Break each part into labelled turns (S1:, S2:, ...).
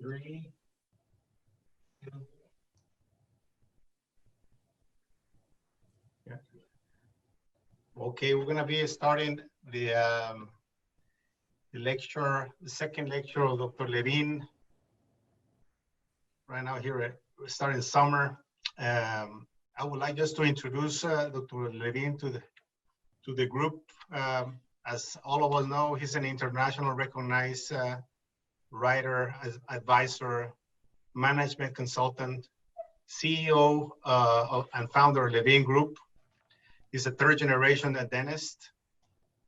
S1: Three, two. Yeah. Okay, we're gonna be starting the lecture, the second lecture of Dr. Levin. Right now here, we're starting summer. I would like just to introduce Dr. Levin to the group. As all of us know, he's an international recognized writer, advisor, management consultant, CEO and founder of Levin Group. He's a third generation dentist.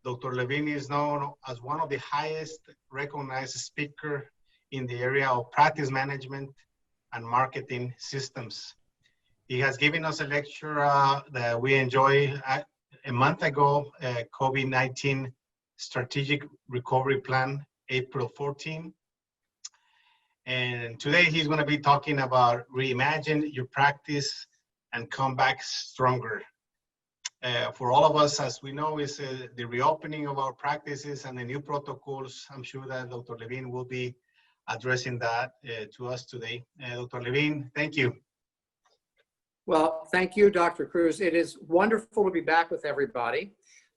S1: Dr. Levin is known as one of the highest recognized speakers in the area of practice management and marketing systems. He has given us a lecture that we enjoyed a month ago, COVID-19 Strategic Recovery Plan, April 14. And today he's going to be talking about reimagine your practice and come back stronger. For all of us, as we know, is the reopening of our practices and the new protocols. I'm sure that Dr. Levin will be addressing that to us today. Dr. Levin, thank you.
S2: Well, thank you, Dr. Cruz. It is wonderful to be back with everybody.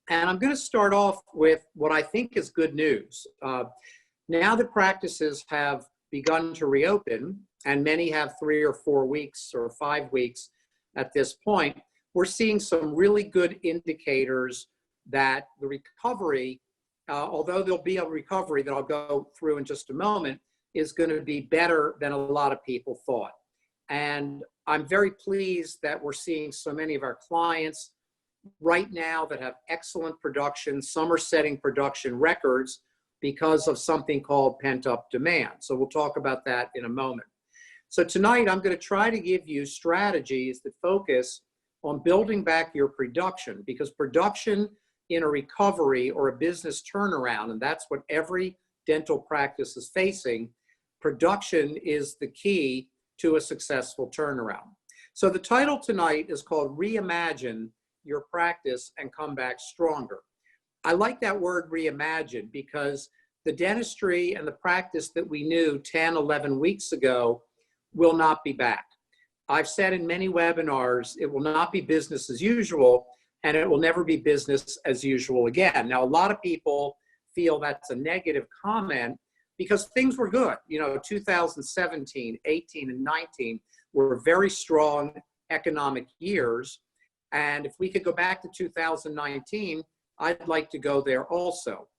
S2: And I'm going to start off with what I think is good news. Now that practices have begun to reopen, and many have 3 or 4 weeks or 5 weeks at this point, we're seeing some really good indicators that the recovery, although there'll be a recovery that I'll go through in just a moment, is going to be better than a lot of people thought. And I'm very pleased that we're seeing so many of our clients right now that have excellent production. Some are setting production records because of something called pent-up demand. So we'll talk about that in a moment. So tonight I'm going to try to give you strategies that focus on building back your production, because production in a recovery or a business turnaround, and that's what every dental practice is facing, production is the key to a successful turnaround. So the title tonight is called Reimagine Your Practice and Come Back Stronger. I like that word reimagine because the dentistry and the practice that we knew 10, 11 weeks ago will not be back. I've said in many webinars, it will not be business as usual, and it will never be business as usual again. Now, a lot of people feel that's a negative comment because things were good. You know, 2017, 18, and 19 were very strong economic years. And if we could go back to 2019, I'd like to go there also.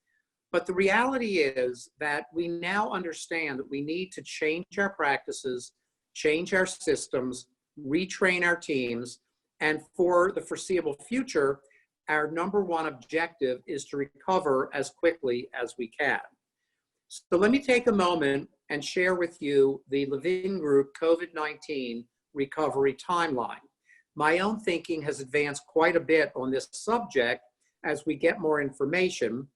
S2: But the reality is that we now understand that we need to change our practices, change our systems, retrain our teams, and for the foreseeable future, our #1 objective is to recover as quickly as we can. So let me take a moment and share with you the Levin Group COVID-19 recovery timeline. My own thinking has advanced quite a bit on this subject as we get more information.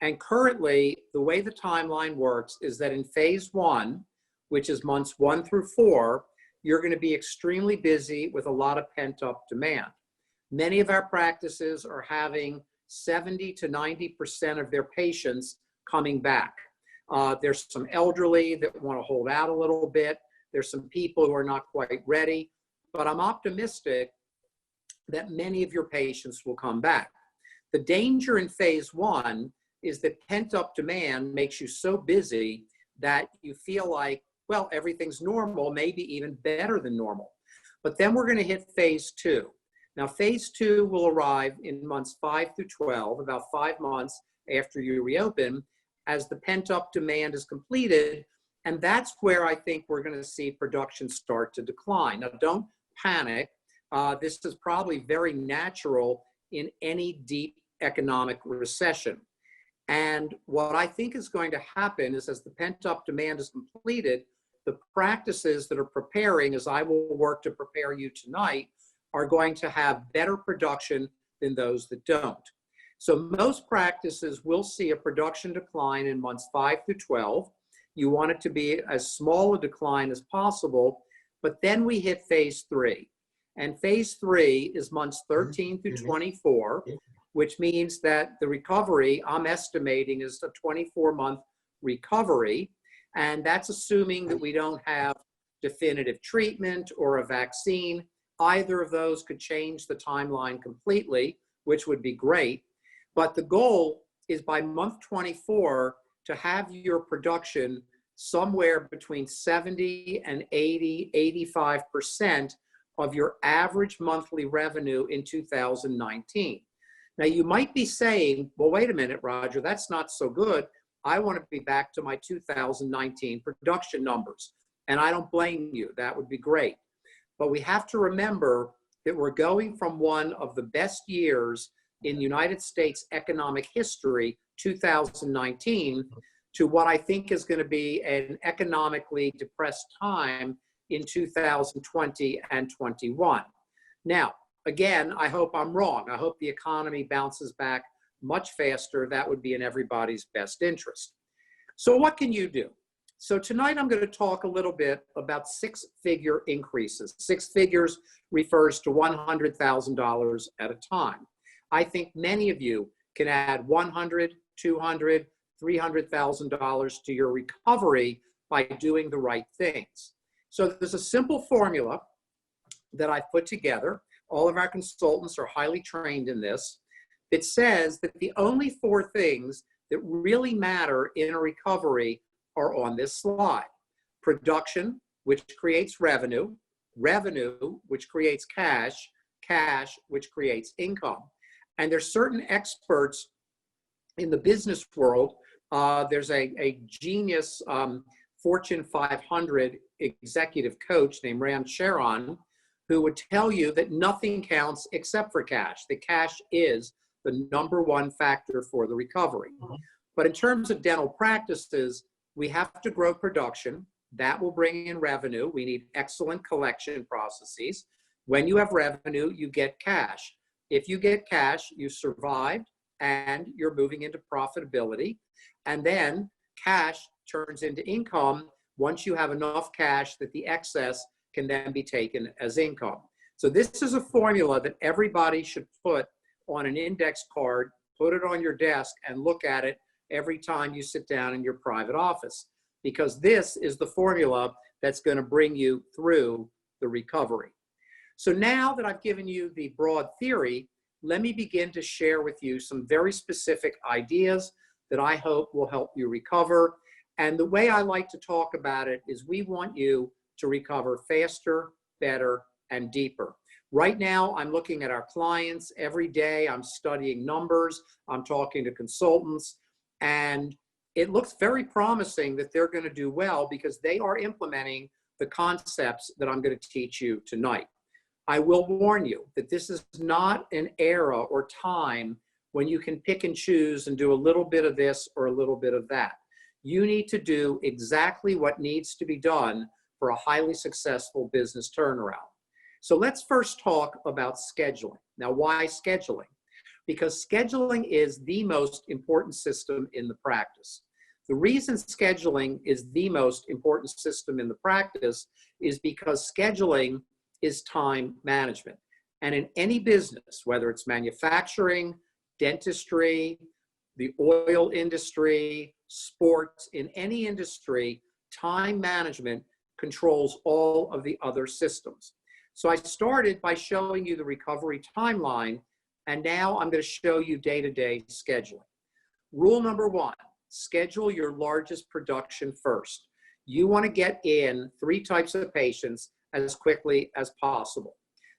S2: And currently, the way the timeline works is that in phase 1, which is months 1 through 4, you're going to be extremely busy with a lot of pent-up demand. Many of our practices are having 70 to 90% of their patients coming back. There's some elderly that want to hold out a little bit. There's some people who are not quite ready, but I'm optimistic that many of your patients will come back. The danger in phase 1 is that pent-up demand makes you so busy that you feel like, well, everything's normal, maybe even better than normal. But then we're going to hit phase 2. Now, phase 2 will arrive in months 5 through 12, about 5 months after you reopen, as the pent-up demand is completed. And that's where I think we're going to see production start to decline. Now, don't panic. This is probably very natural in any deep economic recession. And what I think is going to happen is as the pent-up demand is completed, the practices that are preparing, as I will work to prepare you tonight, are going to have better production than those that don't. So most practices will see a production decline in months 5 through 12. You want it to be as small a decline as possible, but then we hit phase 3. And phase 3 is months 13 through 24, which means that the recovery, I'm estimating, is a 24-month recovery. And that's assuming that we don't have definitive treatment or a vaccine. Either of those could change the timeline completely, which would be great. But the goal is by month 24 to have your production somewhere between 70 and 80, 85% of your average monthly revenue in 2019. Now, you might be saying, well, wait a minute, Roger, that's not so good. I want to be back to my 2019 production numbers. And I don't blame you. That would be great. But we have to remember that we're going from one of the best years in United States economic history, 2019, to what I think is going to be an economically depressed time in 2020 and 21. Now, again, I hope I'm wrong. I hope the economy bounces back much faster. That would be in everybody's best interest. So what can you do? So tonight I'm going to talk a little bit about six-figure increases. Six figures refers to $100,000 at a time. I think many of you can add $100,000, $200,000, $300,000 to your recovery by doing the right things. So there's a simple formula that I've put together. All of our consultants are highly trained in this. It says that the only four things that really matter in a recovery are on this slide. Production, which creates revenue, revenue, which creates cash, cash, which creates income. And there's certain experts in the business world. There's a genius Fortune 500 executive coach named Ram Sharon, who would tell you that nothing counts except for cash. The cash is the number one factor for the recovery. But in terms of dental practices, we have to grow production. That will bring in revenue. We need excellent collection processes. When you have revenue, you get cash. If you get cash, you survived and you're moving into profitability. And then cash turns into income once you have enough cash that the excess can then be taken as income. So this is a formula that everybody should put on an index card, put it on your desk, and look at it every time you sit down in your private office, because this is the formula that's going to bring you through the recovery. So now that I've given you the broad theory, let me begin to share with you some very specific ideas that I hope will help you recover. And the way I like to talk about it is we want you to recover faster, better, and deeper. Right now, I'm looking at our clients every day. I'm studying numbers. I'm talking to consultants. And it looks very promising that they're going to do well because they are implementing the concepts that I'm going to teach you tonight. I will warn you that this is not an era or time when you can pick and choose and do a little bit of this or a little bit of that. You need to do exactly what needs to be done for a highly successful business turnaround. So let's first talk about scheduling. Now, why scheduling? Because scheduling is the most important system in the practice. The reason scheduling is the most important system in the practice is because scheduling is time management. And in any business, whether it's manufacturing, dentistry, the oil industry, sports, in any industry, time management controls all of the other systems. So I started by showing you the recovery timeline, and now I'm going to show you day-to-day scheduling. Rule number one, schedule your largest production first. You want to get in 3 types of patients as quickly as possible.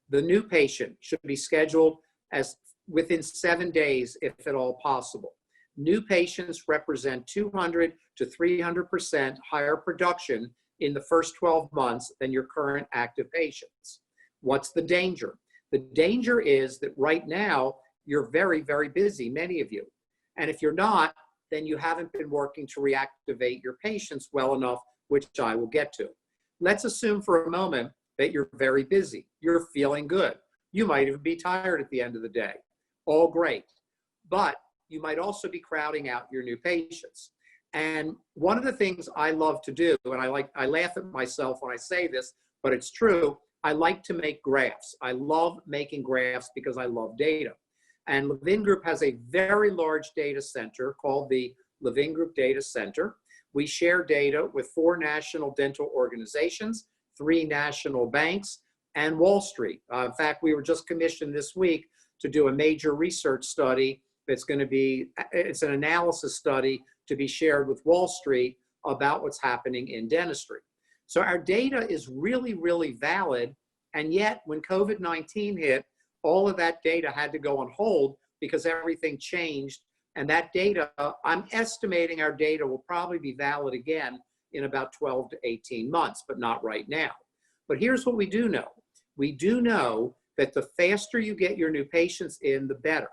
S2: The new patient should be scheduled as within 7 days, if at all possible. New patients represent 200 to 300% higher production in the first 12 months than your current active patients. What's the danger? The danger is that right now, you're very, very busy, many of you. And if you're not, then you haven't been working to reactivate your patients well enough, which I will get to. Let's assume for a moment that you're very busy. You're feeling good. You might even be tired at the end of the day. All great. But you might also be crowding out your new patients. And one of the things I love to do, and I laugh at myself when I say this, but it's true, I like to make graphs. I love making graphs because I love data. And Levin Group has a very large data center called the Levin Group Data Center. We share data with 4 national dental organizations, 3 national banks, and Wall Street. In fact, we were just commissioned this week to do a major research study that's going to be, it's an analysis study to be shared with Wall Street about what's happening in dentistry. So our data is really, really valid. And yet when COVID-19 hit, all of that data had to go on hold because everything changed. And that data, I'm estimating our data will probably be valid again in about 12 to 18 months, but not right now. But here's what we do know. We do know that the faster you get your new patients in, the better.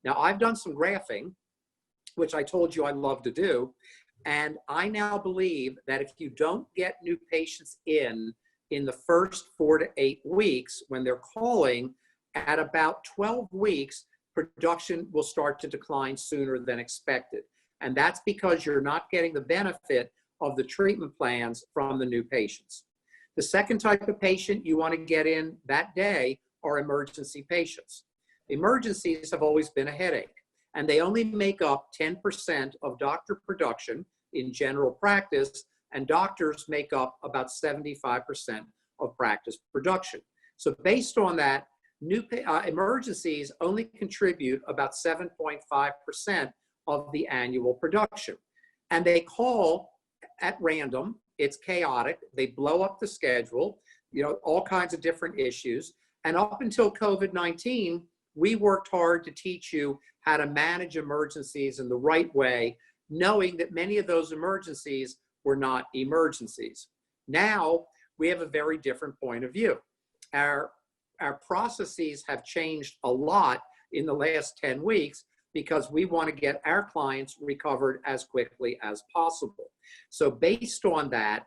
S2: Now, I've done some graphing, which I told you I love to do. And I now believe that if you don't get new patients in the first 4 to 8 weeks, when they're calling, at about 12 weeks, production will start to decline sooner than expected. And that's because you're not getting the benefit of the treatment plans from the new patients. The second type of patient you want to get in that day are emergency patients. Emergencies have always been a headache, and they only make up 10% of doctor production in general practice, and doctors make up about 75% of practice production. So based on that, emergencies only contribute about 7.5% of the annual production. And they call at random, it's chaotic, they blow up the schedule, all kinds of different issues. And up until COVID-19, we worked hard to teach you how to manage emergencies in the right way, knowing that many of those emergencies were not emergencies. Now, we have a very different point of view. Our processes have changed a lot in the last 10 weeks because we want to get our clients recovered as quickly as possible. So based on that,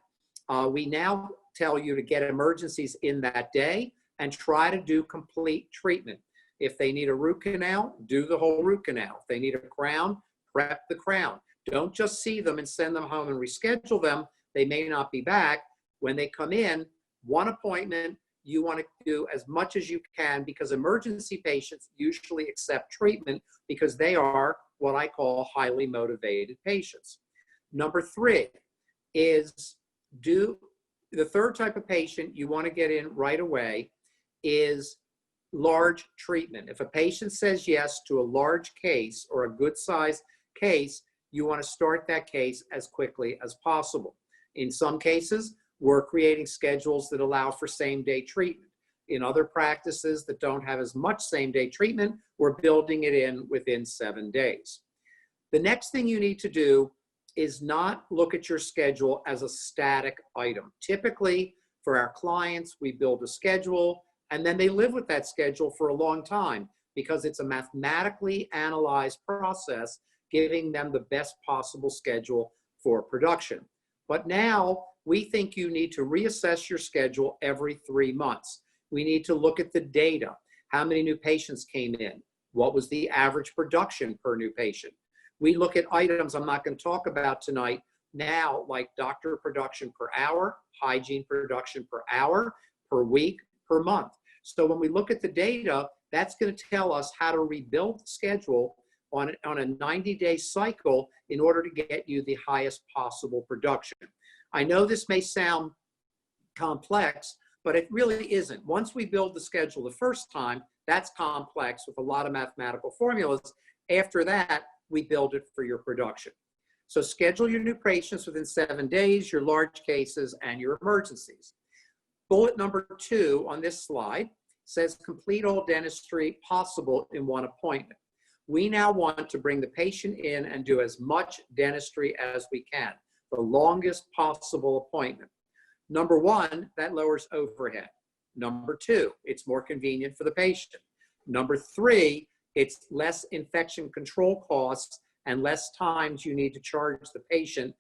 S2: we now tell you to get emergencies in that day and try to do complete treatment. If they need a root canal, do the whole root canal. If they need a crown, prep the crown. Don't just see them and send them home and reschedule them. They may not be back. When they come in, one appointment, you want to do as much as you can because emergency patients usually accept treatment because they are what I call highly motivated patients. Number 3 is the third type of patient you want to get in right away is large treatment. If a patient says yes to a large case or a good size case, you want to start that case as quickly as possible. In some cases, we're creating schedules that allow for same-day treatment. In other practices that don't have as much same-day treatment, we're building it in within 7 days. The next thing you need to do is not look at your schedule as a static item. Typically, for our clients, we build a schedule, and then they live with that schedule for a long time because it's a mathematically analyzed process giving them the best possible schedule for production. But now we think you need to reassess your schedule every 3 months. We need to look at the data. How many new patients came in? What was the average production per new patient? We look at items I'm not going to talk about tonight now, like doctor production per hour, hygiene production per hour, per week, per month. So when we look at the data, that's going to tell us how to rebuild the schedule on a 90-day cycle in order to get you the highest possible production. I know this may sound complex, but it really isn't. Once we build the schedule the first time, that's complex with a lot of mathematical formulas. After that, we build it for your production. So schedule your new patients within 7 days, your large cases, and your emergencies. Bullet number 2 on this slide says complete all dentistry possible in one appointment. We now want to bring the patient in and do as much dentistry as we can, the longest possible appointment. Number 1, that lowers overhead. Number 2, it's more convenient for the patient. Number 3, it's less infection control costs and less times you need to charge the patient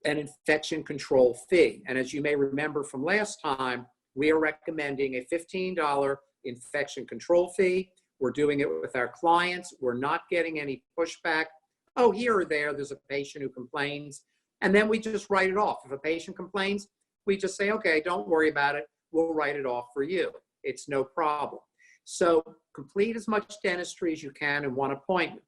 S2: an infection control fee. And as you may remember from last time, we are recommending a $15 infection control fee. We're doing it with our clients. We're not getting any pushback. Oh, here or there, there's a patient who complains. And then we just write it off. If a patient complains, we just say, okay, don't worry about it. We'll write it off for you. It's no problem. So complete as much dentistry as you can in one appointment.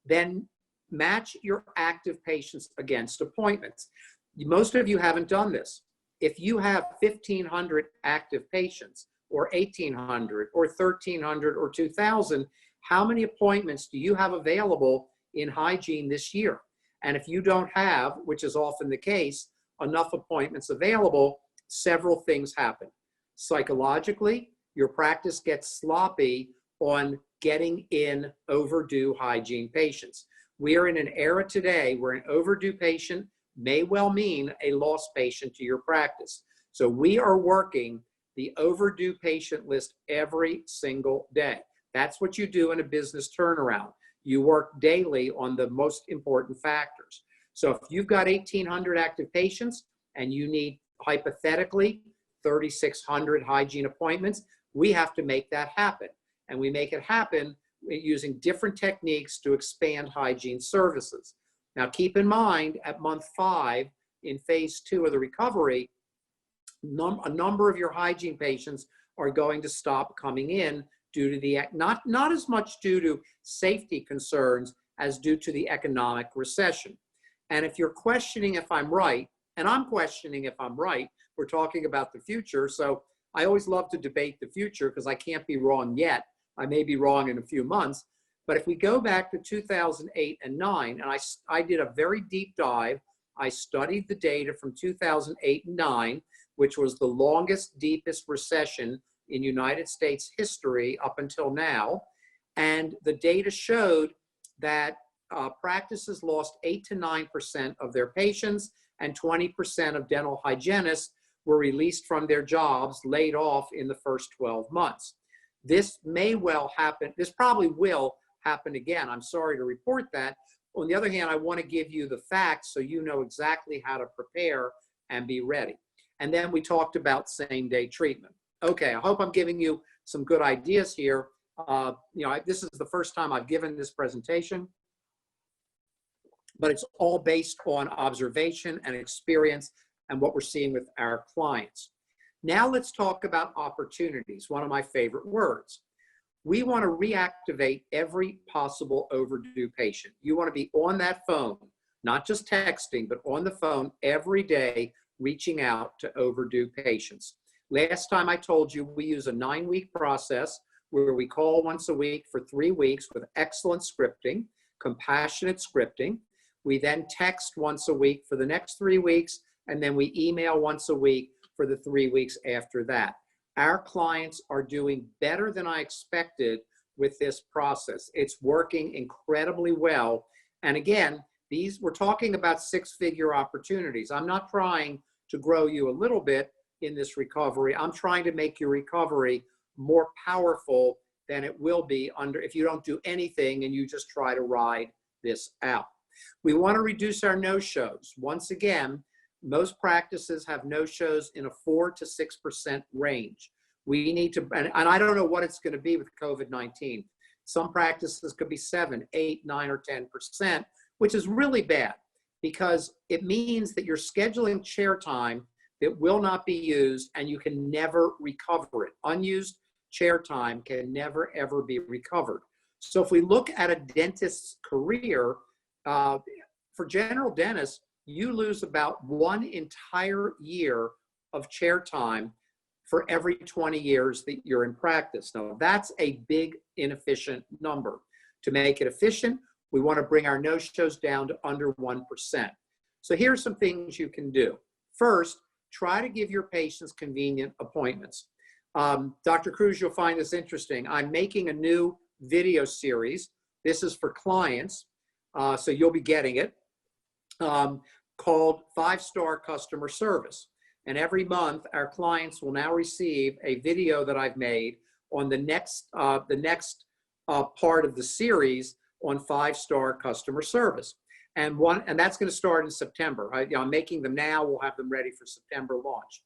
S2: Then match your active patients against appointments. Most of you haven't done this. If you have 1,500 active patients, or 1,800, or 1,300, or 2,000, how many appointments do you have available in hygiene this year? And if you don't have, which is often the case, enough appointments available, several things happen. Psychologically, your practice gets sloppy on getting in overdue hygiene patients. We are in an era today where an overdue patient may well mean a lost patient to your practice. So we are working the overdue patient list every single day. That's what you do in a business turnaround. You work daily on the most important factors. So if you've got 1,800 active patients and you need hypothetically 3,600 hygiene appointments, we have to make that happen. And we make it happen using different techniques to expand hygiene services. Now keep in mind, at month 5 in phase 2 of the recovery, a number of your hygiene patients are going to stop coming in due to the, not as much due to safety concerns as due to the economic recession. And if you're questioning if I'm right, and I'm questioning if I'm right, we're talking about the future. So I always love to debate the future because I can't be wrong yet. I may be wrong in a few months. But if we go back to 2008 and 9, and I did a very deep dive, I studied the data from 2008 and 9, which was the longest, deepest recession in United States history up until now. And the data showed that practices lost 8 to 9% of their patients, and 20% of dental hygienists were released from their jobs, laid off in the first 12 months. This may well happen. This probably will happen again. I'm sorry to report that. On the other hand, I want to give you the facts so you know exactly how to prepare and be ready. And then we talked about same-day treatment. Okay, I hope I'm giving you some good ideas here. This is the first time I've given this presentation, but it's all based on observation and experience and what we're seeing with our clients. Now let's talk about opportunities, one of my favorite words. We want to reactivate every possible overdue patient. You want to be on that phone, not just texting, but on the phone every day, reaching out to overdue patients. Last time I told you we use a 9-week process where we call once a week for 3 weeks with excellent scripting, compassionate scripting. We then text once a week for the next 3 weeks, and then we email once a week for the 3 weeks after that. Our clients are doing better than I expected with this process. It's working incredibly well. And again, we're talking about 6-figure opportunities. I'm not trying to grow you a little bit in this recovery. I'm trying to make your recovery more powerful than it will be if you don't do anything and you just try to ride this out. We want to reduce our no-shows. Once again, most practices have no-shows in a 4 to 6% range. We need to, and I don't know what it's going to be with COVID-19. Some practices could be 7, 8, 9, or 10%, which is really bad because it means that you're scheduling chair time that will not be used and you can never recover it. Unused chair time can never, ever be recovered. So if we look at a dentist's career, for general dentists, you lose about 1 entire year of chair time for every 20 years that you're in practice. Now, that's a big, inefficient number. To make it efficient, we want to bring our no-shows down to under 1%. So here's some things you can do. First, try to give your patients convenient appointments. Dr. Cruz, you'll find this interesting. I'm making a new video series. This is for clients, so you'll be getting it, called 5-Star Customer Service. And every month, our clients will now receive a video that I've made on the next part of the series on 5-Star Customer Service. And that's going to start in September. I'm making them now. We'll have them ready for September launch.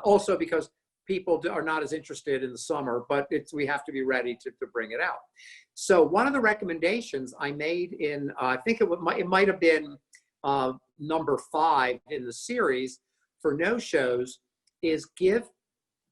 S2: Also because people are not as interested in the summer, but we have to be ready to bring it out. So one of the recommendations I made in, I think it might have been number 5 in the series for no-shows, is give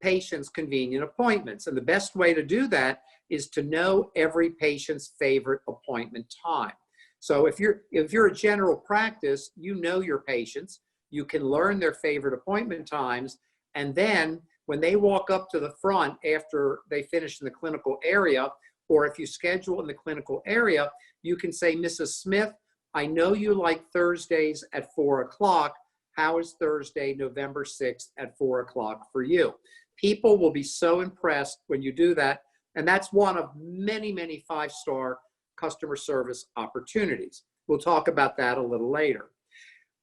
S2: patients convenient appointments. And the best way to do that is to know every patient's favorite appointment time. So if you're a general practice, you know your patients, you can learn their favorite appointment times, and then when they walk up to the front after they finish in the clinical area, or if you schedule in the clinical area, you can say, Mrs. Smith, I know you like Thursdays at 4 o'clock. How is Thursday, November 6th at 4 o'clock for you? People will be so impressed when you do that. And that's one of many, many five-star customer service opportunities. We'll talk about that a little later.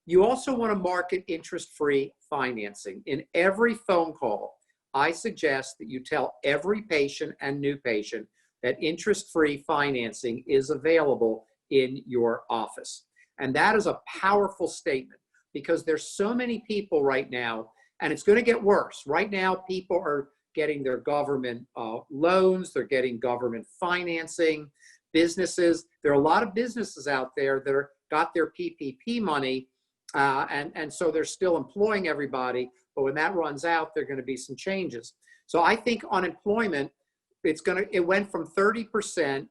S2: You also want to market interest-free financing. In every phone call, I suggest that you tell every patient and new patient that interest-free financing is available in your office. And that is a powerful statement because there's so many people right now, and it's going to get worse. Right now, people are getting their government loans, they're getting government financing, businesses. There are a lot of businesses out there that got their PPP money, and so they're still employing everybody, but when that runs out, there are going to be some changes. So I think unemployment, it went from 30%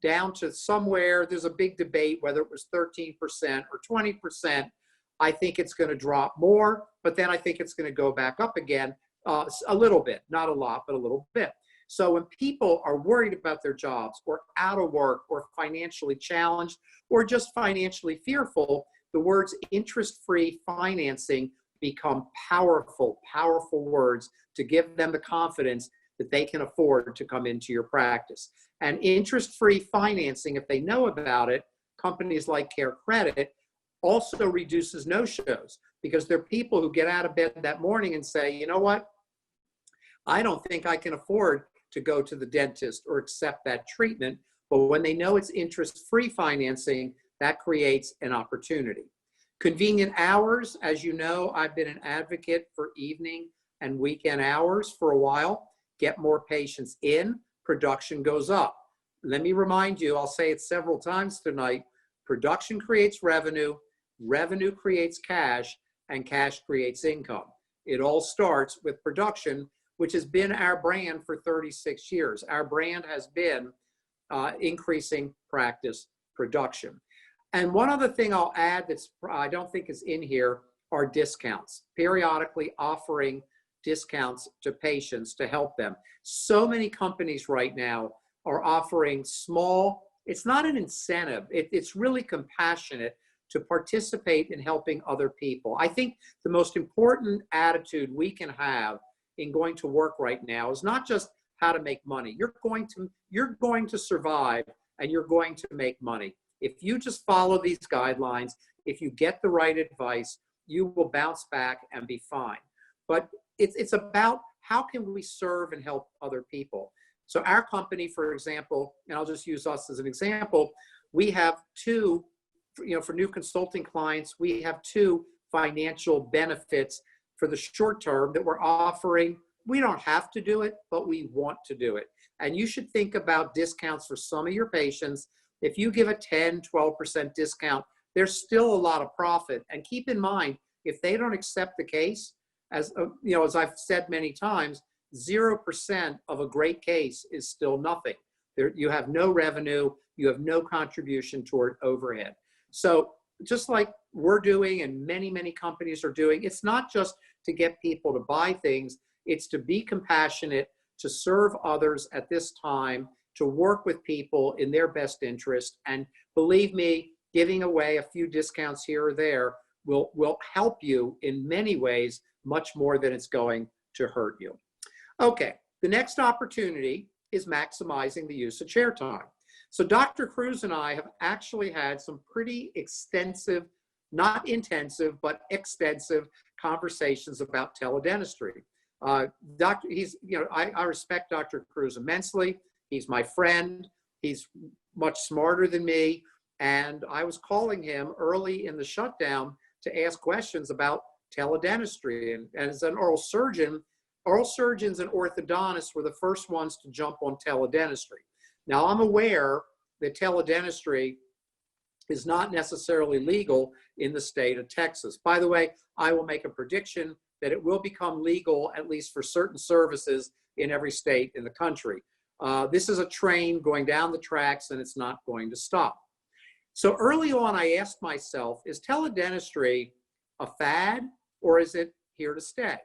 S2: down to somewhere, there's a big debate whether it was 13% or 20%. I think it's going to drop more, but then I think it's going to go back up again a little bit, not a lot, but a little bit. So when people are worried about their jobs or out of work or financially challenged or just financially fearful, the words interest-free financing become powerful, powerful words to give them the confidence that they can afford to come into your practice. And interest-free financing, if they know about it, companies like Care Credit, also reduces no-shows because there are people who get out of bed that morning and say, you know what, I don't think I can afford to go to the dentist or accept that treatment. But when they know it's interest-free financing, that creates an opportunity. Convenient hours, as you know, I've been an advocate for evening and weekend hours for a while. Get more patients in, production goes up. Let me remind you, I'll say it several times tonight, production creates revenue, revenue creates cash, and cash creates income. It all starts with production, which has been our brand for 36 years. Our brand has been increasing practice production. And one other thing I'll add that's I don't think is in here are discounts, periodically offering discounts to patients to help them. So many companies right now are offering small, it's not an incentive, it's really compassionate to participate in helping other people. I think the most important attitude we can have in going to work right now is not just how to make money. You're going to survive and you're going to make money. If you just follow these guidelines, if you get the right advice, you will bounce back and be fine. But it's about how can we serve and help other people. So our company, for example, and I'll just use us as an example, we have two, for new consulting clients, we have two financial benefits for the short term that we're offering. We don't have to do it, but we want to do it. And you should think about discounts for some of your patients. If you give a 10, 12% discount, there's still a lot of profit. And keep in mind, if they don't accept the case, as I've said many times, 0% of a great case is still nothing. You have no revenue, you have no contribution toward overhead. So just like we're doing and many, many companies are doing, it's not just to get people to buy things, it's to be compassionate, to serve others at this time, to work with people in their best interest. And believe me, giving away a few discounts here or there will help you in many ways, much more than it's going to hurt you. Okay, the next opportunity is maximizing the use of chair time. So Dr. Cruz and I have actually had some pretty extensive, not intensive, but extensive conversations about teledentistry. I respect Dr. Cruz immensely. He's my friend. He's much smarter than me. And I was calling him early in the shutdown to ask questions about teledentistry. And as an oral surgeon, oral surgeons and orthodontists were the first ones to jump on teledentistry. Now, I'm aware that teledentistry is not necessarily legal in the state of Texas. By the way, I will make a prediction that it will become legal, at least for certain services, in every state in the country. This is a train going down the tracks, and it's not going to stop. So early on, I asked myself, is teledentistry a fad or is it here to stay?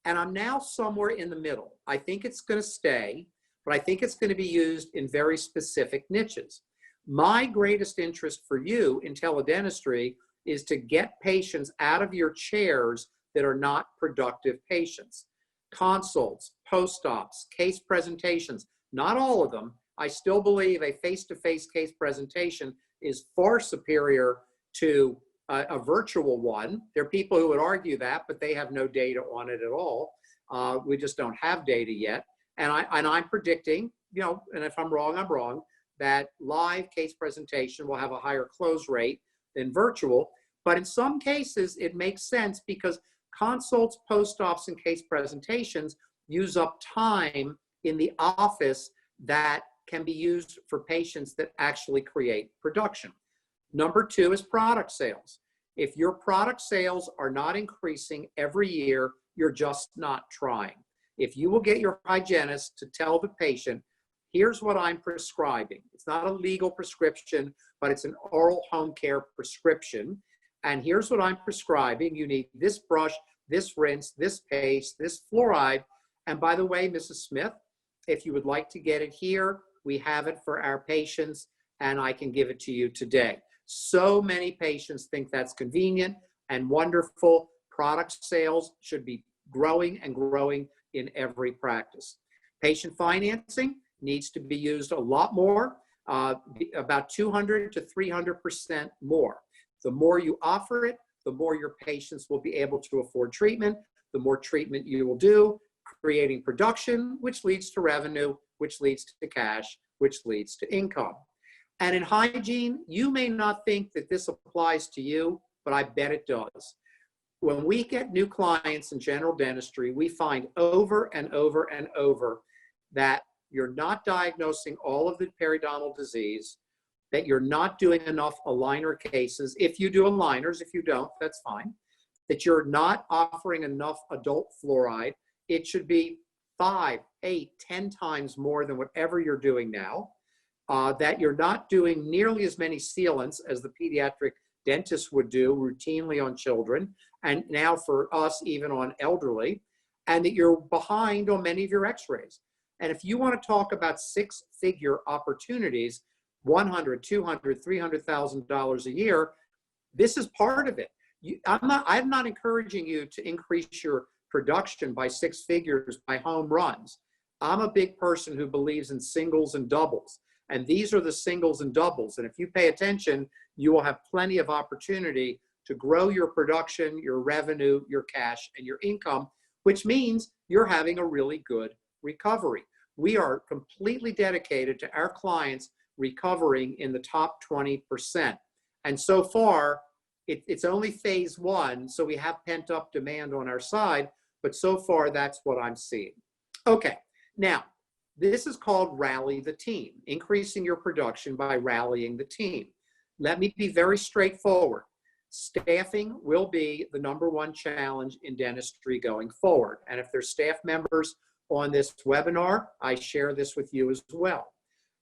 S2: And I'm now somewhere in the middle. I think it's going to stay, but I think it's going to be used in very specific niches. My greatest interest for you in teledentistry is to get patients out of your chairs that are not productive patients. Consults, post-ops, case presentations, not all of them. I still believe a face-to-face case presentation is far superior to a virtual one. There are people who would argue that, but they have no data on it at all. We just don't have data yet. And I'm predicting, you know, and if I'm wrong, I'm wrong, that live case presentation will have a higher close rate than virtual. But in some cases, it makes sense because consults, post-ops, and case presentations use up time in the office that can be used for patients that actually create production. Number two is product sales. If your product sales are not increasing every year, you're just not trying. If you will get your hygienist to tell the patient, here's what I'm prescribing. It's not a legal prescription, but it's an oral home care prescription. And here's what I'm prescribing. You need this brush, this rinse, this paste, this fluoride. And by the way, Mrs. Smith, if you would like to get it here, we have it for our patients, and I can give it to you today. So many patients think that's convenient and wonderful. Product sales should be growing and growing in every practice. Patient financing needs to be used a lot more, about 200 to 300% more. The more you offer it, the more your patients will be able to afford treatment, the more treatment you will do, creating production, which leads to revenue, which leads to cash, which leads to income. And in hygiene, you may not think that this applies to you, but I bet it does. When we get new clients in general dentistry, we find over and over and over that you're not diagnosing all of the periodontal disease, that you're not doing enough aligner cases. If you do aligners, if you don't, that's fine. That you're not offering enough adult fluoride. It should be 5, 8, 10 times more than whatever you're doing now. That you're not doing nearly as many sealants as the pediatric dentists would do routinely on children, and now for us, even on elderly, and that you're behind on many of your x-rays. And if you want to talk about six-figure opportunities, $100,000, $200,000, $300,000 a year, this is part of it. I'm not encouraging you to increase your production by 6 figures by home runs. I'm a big person who believes in singles and doubles. And these are the singles and doubles. And if you pay attention, you will have plenty of opportunity to grow your production, your revenue, your cash, and your income, which means you're having a really good recovery. We are completely dedicated to our clients recovering in the top 20%. And so far, it's only phase one, so we have pent-up demand on our side, but so far, that's what I'm seeing. Okay, now, this is called rally the team, increasing your production by rallying the team. Let me be very straightforward. Staffing will be the #1 challenge in dentistry going forward. And if there's staff members on this webinar, I share this with you as well.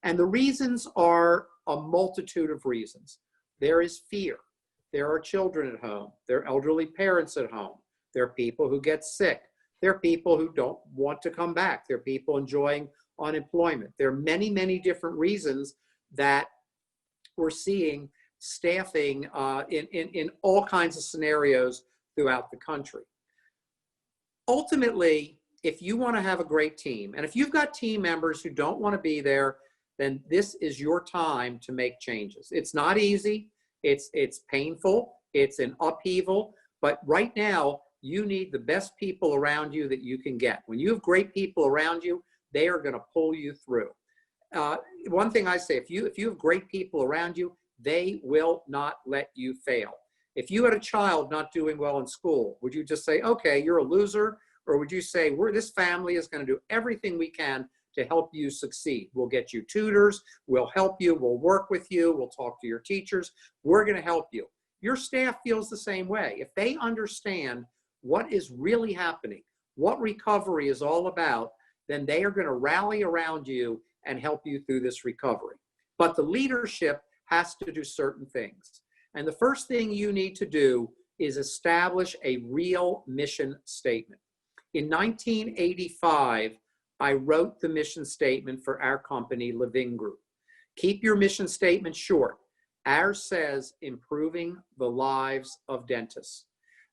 S2: And the reasons are a multitude of reasons. There is fear. There are children at home. There are elderly parents at home. There are people who get sick. There are people who don't want to come back. There are people enjoying unemployment. There are many, many different reasons that we're seeing staffing in all kinds of scenarios throughout the country. Ultimately, if you want to have a great team, and if you've got team members who don't want to be there, then this is your time to make changes. It's not easy. It's painful. It's an upheaval. But right now, you need the best people around you that you can get. When you have great people around you, they are going to pull you through. One thing I say, if you have great people around you, they will not let you fail. If you had a child not doing well in school, would you just say, okay, you're a loser? Or would you say, this family is going to do everything we can to help you succeed? We'll get you tutors, we'll help you, we'll work with you, we'll talk to your teachers, we're going to help you. Your staff feels the same way. If they understand what is really happening, what recovery is all about, then they are going to rally around you and help you through this recovery. But the leadership has to do certain things. And the first thing you need to do is establish a real mission statement. In 1985, I wrote the mission statement for our company, Living Group. Keep your mission statement short. Ours says improving the lives of dentists.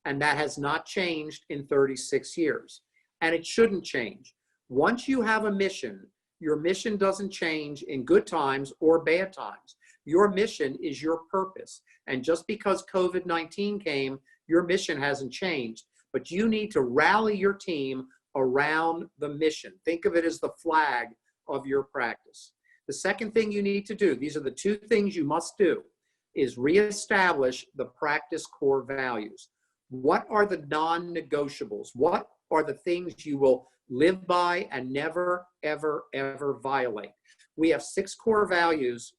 S2: And that has not changed in 36 years. And it shouldn't change. Once you have a mission, your mission doesn't change in good times or bad times. Your mission is your purpose. And just because COVID-19 came, your mission hasn't changed. But you need to rally your team around the mission. Think of it as the flag of your practice. The second thing you need to do, these are the two things you must do, is reestablish the practice core values. What are the non-negotiables? What are the things you will live by and never, ever, ever violate? We have 6 core values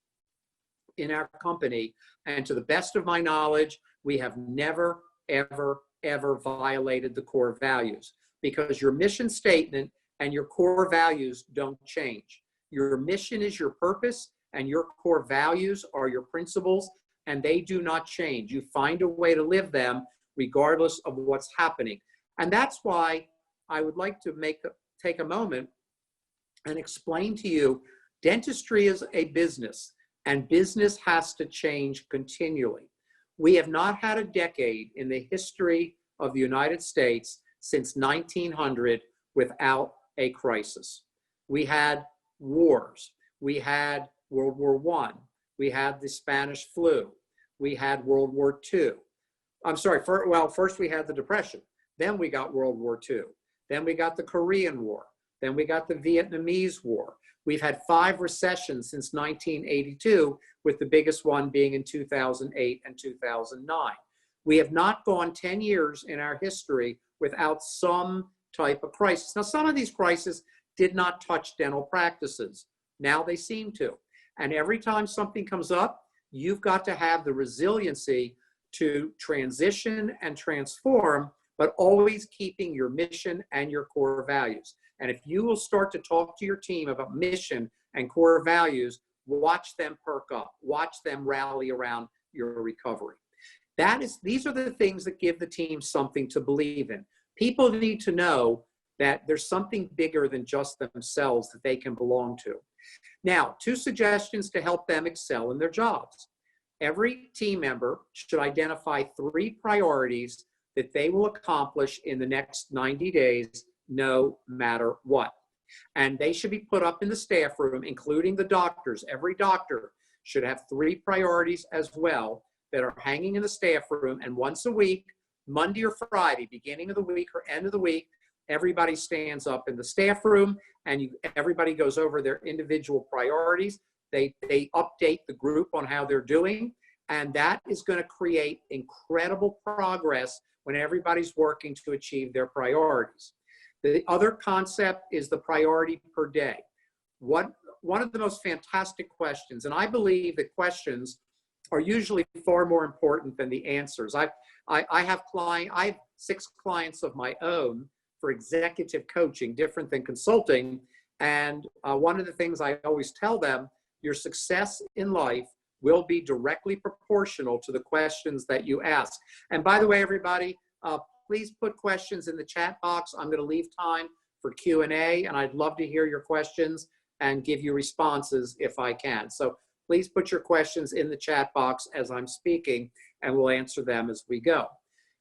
S2: in our company, and to the best of my knowledge, we have never, ever, ever violated the core values, because your mission statement and your core values don't change. Your mission is your purpose, and your core values are your principles, and they do not change. You find a way to live them regardless of what's happening. And that's why I would like to take a moment and explain to you, dentistry is a business, and business has to change continually. We have not had a decade in the history of the United States since 1900 without a crisis. We had wars. We had World War I. We had the Spanish flu. We had World War II. First we had the Depression. Then we got World War II. Then we got the Korean War. Then we got the Vietnamese War. We've had 5 recessions since 1982, with the biggest one being in 2008 and 2009. We have not gone 10 years in our history without some type of crisis. Now, some of these crises did not touch dental practices. Now they seem to. And every time something comes up, you've got to have the resiliency to transition and transform, but always keeping your mission and your core values. And if you will start to talk to your team about mission and core values, watch them perk up, watch them rally around your recovery. These are the things that give the team something to believe in. People need to know that there's something bigger than just themselves that they can belong to. Now, 2 suggestions to help them excel in their jobs. Every team member should identify 3 priorities that they will accomplish in the next 90 days, no matter what. And they should be put up in the staff room, including the doctors. Every doctor should have 3 priorities as well that are hanging in the staff room. And once a week, Monday or Friday, beginning of the week or end of the week, everybody stands up in the staff room and everybody goes over their individual priorities. They update the group on how they're doing. And that is going to create incredible progress when everybody's working to achieve their priorities. The other concept is the priority per day. One of the most fantastic questions, and I believe that questions are usually far more important than the answers. I have 6 clients of my own for executive coaching, different than consulting. And one of the things I always tell them, your success in life will be directly proportional to the questions that you ask. And by the way, everybody, please put questions in the chat box. I'm going to leave time for Q&A, and I'd love to hear your questions and give you responses if I can. So please put your questions in the chat box as I'm speaking, and we'll answer them as we go.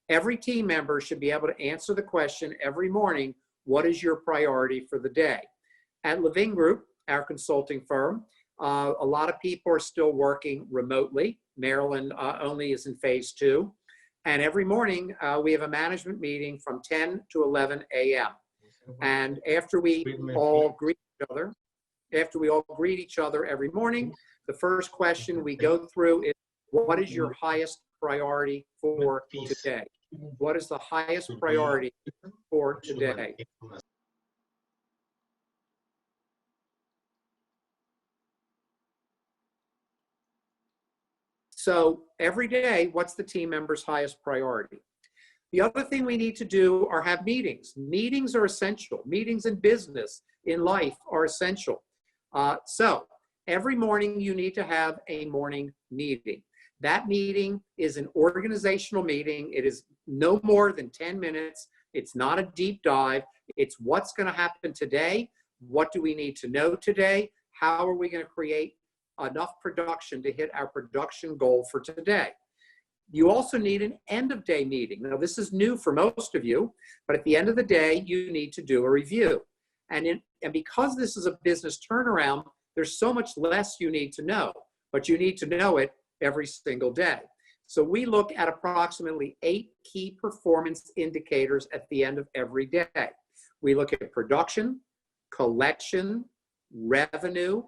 S2: Every team member should be able to answer the question every morning, what is your priority for the day? At Living Group, our consulting firm, a lot of people are still working remotely. Maryland only is in phase 2. And every morning, we have a management meeting from 10 to 11 a.m. And after we all greet each other every morning, the first question we go through is, what is your highest priority for today? What is the highest priority for today? So every day, what's the team member's highest priority? The other thing we need to do are have meetings. Meetings are essential. Meetings in business, in life, are essential. So Every morning you need to have a morning meeting. That meeting is an organizational meeting. It is no more than 10 minutes. It's not a deep dive. It's what's going to happen today. What do we need to know today? How are we going to create enough production to hit our production goal for today? You also need an end of day meeting. Now, this is new for most of you, but at the end of the day, you need to do a review. And because this is a business turnaround, there's so much less you need to know, but you need to know it every single day. So we look at approximately 8 key performance indicators at the end of every day. We look at production, collection, revenue,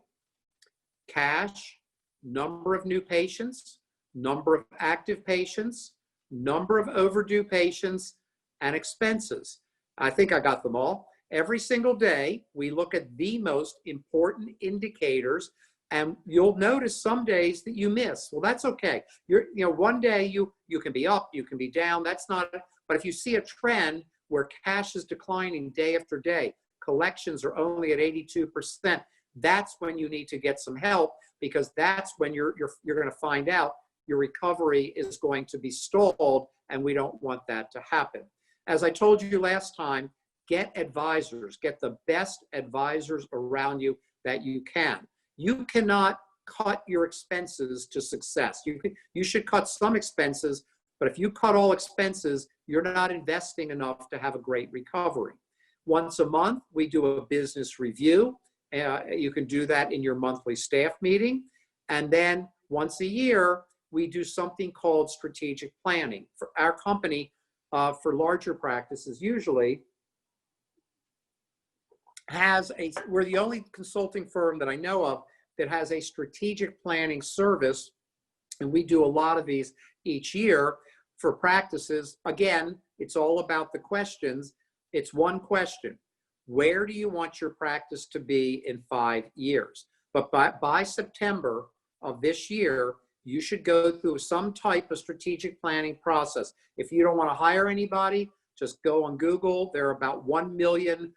S2: cash, number of new patients, number of active patients, number of overdue patients, and expenses. I think I got them all. Every single day, we look at the most important indicators, and you'll notice some days that you miss. Well, that's okay. One day you can be up, you can be down. That's not, but if you see a trend where cash is declining day after day, collections are only at 82%, that's when you need to get some help, because that's when you're going to find out your recovery is going to be stalled, and we don't want that to happen. As I told you last time, get advisors, get the best advisors around you that you can. You cannot cut your expenses to success. You should cut some expenses, but if you cut all expenses, you're not investing enough to have a great recovery. Once a month, we do a business review. You can do that in your monthly staff meeting. And then once a year, we do something called strategic planning. For our company, for larger practices, usually we're the only consulting firm that I know of that has a strategic planning service, and we do a lot of these each year for practices. Again, it's all about the questions. It's one question: where do you want your practice to be in 5 years? But by September of this year, you should go through some type of strategic planning process. If you don't want to hire anybody, just go on Google. There are about 1 million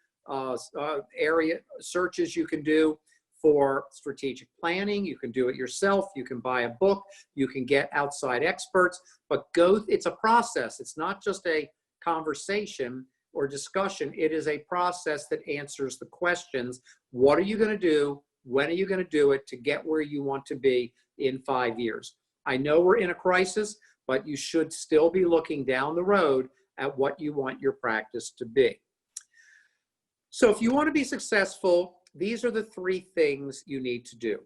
S2: area searches you can do for strategic planning. You can do it yourself. You can buy a book. You can get outside experts, but it's a process. It's not just a conversation or discussion. It is a process that answers the questions. What are you going to do? When are you going to do it to get where you want to be in 5 years? I know we're in a crisis, but you should still be looking down the road at what you want your practice to be. So if you want to be successful, these are the 3 things you need to do.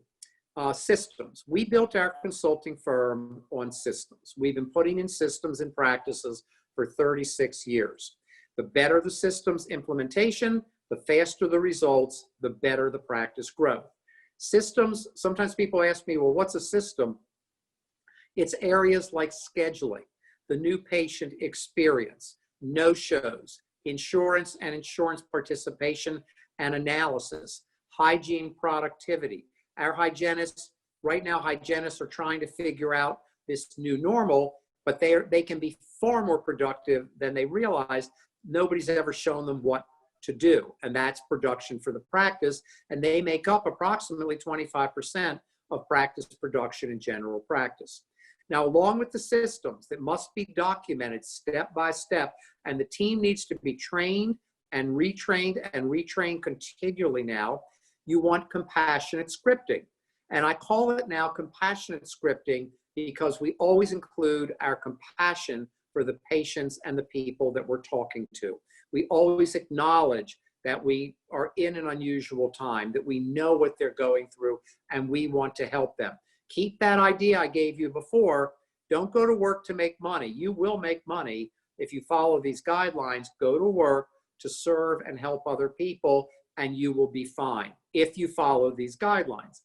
S2: Systems. We built our consulting firm on systems. We've been putting in systems and practices for 36 years. The better the systems implementation, the faster the results, the better the practice growth. Systems, sometimes people ask me, well, what's a system? It's areas like scheduling, the new patient experience, no-shows, insurance and insurance participation and analysis, hygiene productivity. Our hygienists, right now, hygienists are trying to figure out this new normal, but they can be far more productive than they realize. Nobody's ever shown them what to do, and that's production for the practice, and they make up approximately 25% of practice production in general practice. Now, along with the systems that must be documented step by step, and the team needs to be trained and retrained continually now, you want compassionate scripting. And I call it now compassionate scripting because we always include our compassion for the patients and the people that we're talking to. We always acknowledge that we are in an unusual time, that we know what they're going through, and we want to help them. Keep that idea I gave you before. Don't go to work to make money. You will make money if you follow these guidelines. Go to work to serve and help other people, and you will be fine if you follow these guidelines.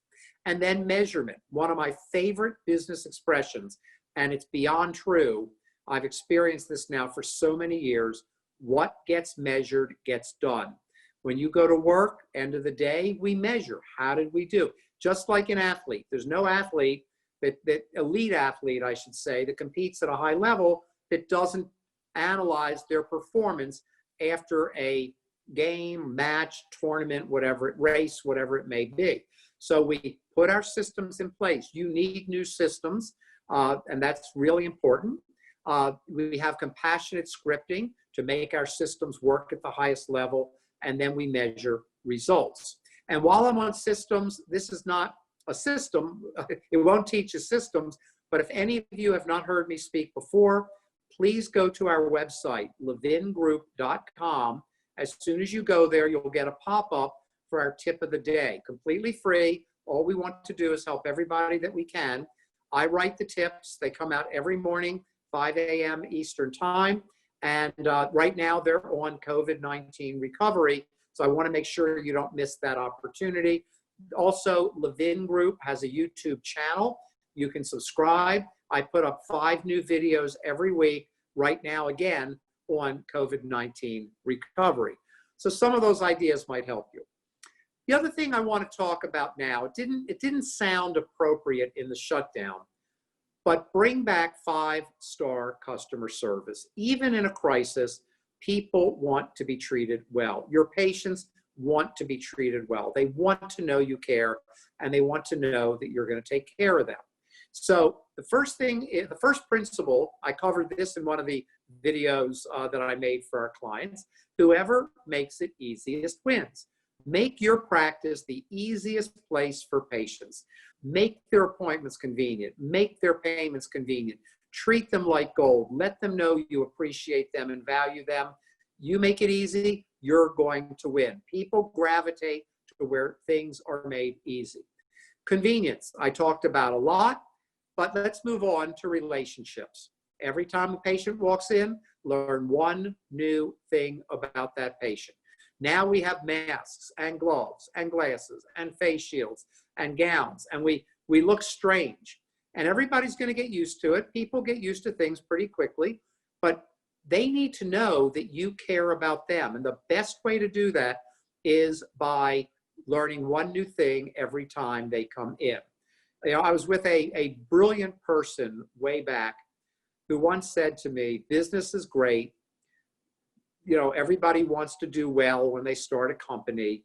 S2: And then measurement, one of my favorite business expressions, and it's beyond true. I've experienced this now for so many years. What gets measured gets done. When you go to work, end of the day, we measure. How did we do? Just like an athlete. There's no athlete, that elite athlete, I should say, that competes at a high level that doesn't analyze their performance after a game, match, tournament, whatever, race, whatever it may be. So we put our systems in place. You need new systems, and that's really important. We have compassionate scripting to make our systems work at the highest level, and then we measure results. And while I'm on systems, this is not a system. It won't teach you systems, but if any of you have not heard me speak before, please go to our website, levingroup.com. As soon as you go there, you'll get a pop-up for our tip of the day, completely free. All we want to do is help everybody that we can. I write the tips. They come out every morning, 5 a.m. Eastern time. And right now they're on COVID-19 recovery. So I want to make sure you don't miss that opportunity. Also, Levin Group has a YouTube channel. You can subscribe. I put up 5 new videos every week right now, again, on COVID-19 recovery. So some of those ideas might help you. The other thing I want to talk about now, it didn't sound appropriate in the shutdown, but bring back 5-star customer service. Even in a crisis, people want to be treated well. Your patients want to be treated well. They want to know you care, and they want to know that you're going to take care of them. So the first principle, I covered this in one of the videos that I made for our clients, whoever makes it easiest wins. Make your practice the easiest place for patients. Make their appointments convenient. Make their payments convenient. Treat them like gold. Let them know you appreciate them and value them. You make it easy, you're going to win. People gravitate to where things are made easy. Convenience, I talked about a lot, but let's move on to relationships. Every time a patient walks in, learn one new thing about that patient. Now we have masks and gloves and glasses and face shields and gowns, and we look strange. And everybody's going to get used to it. People get used to things pretty quickly, but they need to know that you care about them. And the best way to do that is by learning one new thing every time they come in. You know, I was with a brilliant person way back who once said to me, business is great. You know, everybody wants to do well when they start a company,